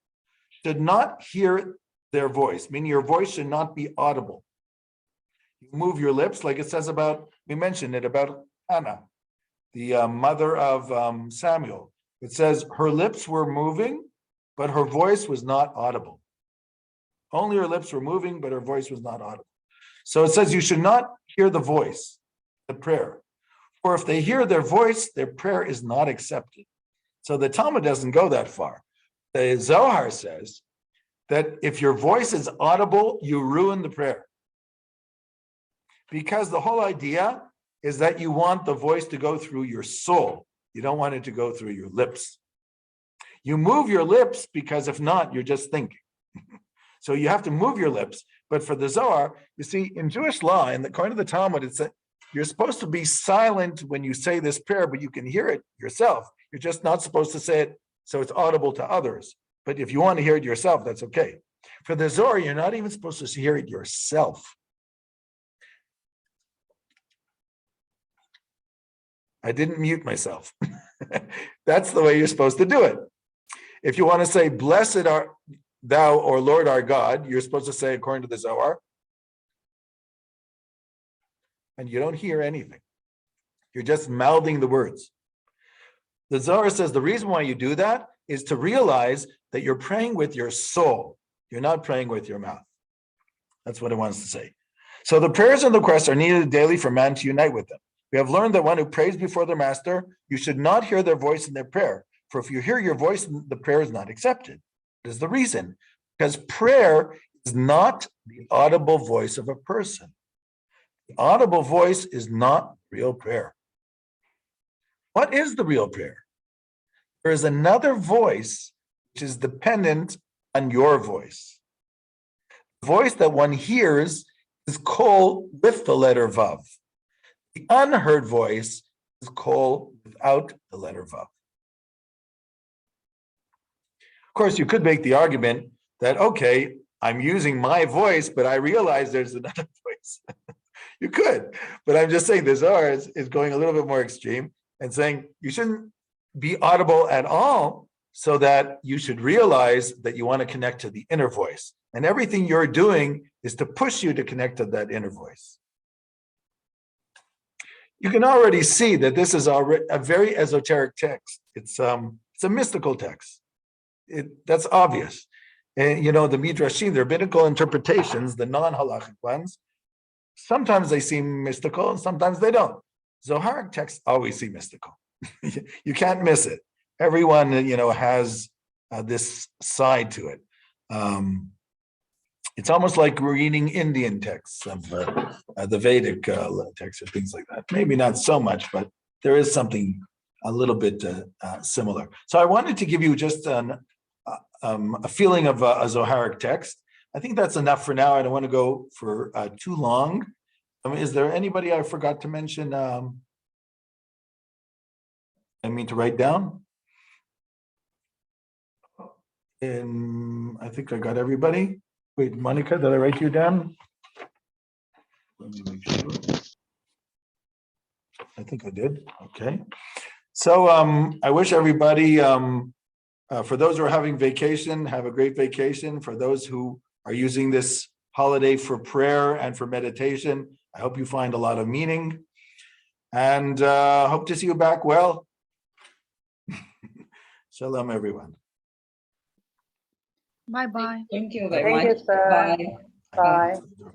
should not hear their voice, meaning your voice should not be audible. You move your lips, like it says about, we mentioned it about Hannah, the mother of Samuel. It says her lips were moving, but her voice was not audible. Only her lips were moving, but her voice was not audible. So it says you should not hear the voice, the prayer. For if they hear their voice, their prayer is not accepted. So the Talmud doesn't go that far. The Zohar says that if your voice is audible, you ruin the prayer. Because the whole idea is that you want the voice to go through your soul. You don't want it to go through your lips. You move your lips because if not, you're just thinking. So you have to move your lips. But for the Zohar, you see, in Jewish law, and according to the Talmud, it's that you're supposed to be silent when you say this prayer, but you can hear it yourself. You're just not supposed to say it so it's audible to others. But if you want to hear it yourself, that's okay. For the Zohar, you're not even supposed to hear it yourself. I didn't mute myself. That's the way you're supposed to do it. If you want to say, blessed are thou, or Lord our God, you're supposed to say according to the Zohar, and you don't hear anything. You're just mouthing the words. The Zohar says the reason why you do that is to realize that you're praying with your soul. You're not praying with your mouth. That's what it wants to say. So the prayers and the requests are needed daily for man to unite with them. We have learned that one who prays before their master, you should not hear their voice in their prayer. For if you hear your voice, the prayer is not accepted. What is the reason? Because prayer is not the audible voice of a person. The audible voice is not real prayer. What is the real prayer? There is another voice which is dependent on your voice. The voice that one hears is kol with the letter vav. The unheard voice is kol without the letter vav. Of course, you could make the argument that, okay, I'm using my voice, but I realize there's another voice. You could, but I'm just saying the Zohar is going a little bit more extreme and saying you shouldn't be audible at all, so that you should realize that you want to connect to the inner voice. And everything you're doing is to push you to connect to that inner voice. You can already see that this is already a very esoteric text. It's a mystical text. That's obvious. And you know, the Midrashim, the rabbinical interpretations, the non-halachic ones, sometimes they seem mystical and sometimes they don't. Zoharic texts always seem mystical. You can't miss it. Everyone, you know, has this side to it. It's almost like reading Indian texts of the Vedic texts or things like that. Maybe not so much, but there is something a little bit similar. So I wanted to give you just a feeling of a Zoharic text. I think that's enough for now. I don't want to go for too long. Is there anybody I forgot to mention? I mean to write down. I think I got everybody. Wait, Monica, did I write you down? Let me make sure. I think I did. Okay. So I wish everybody For those who are having vacation, have a great vacation. For those who are using this holiday for prayer and for meditation, I hope you find a lot of meaning, and hope to see you back well. Shalom, everyone. Bye-bye. Thank you very Thank you, much. sir. Bye. Bye.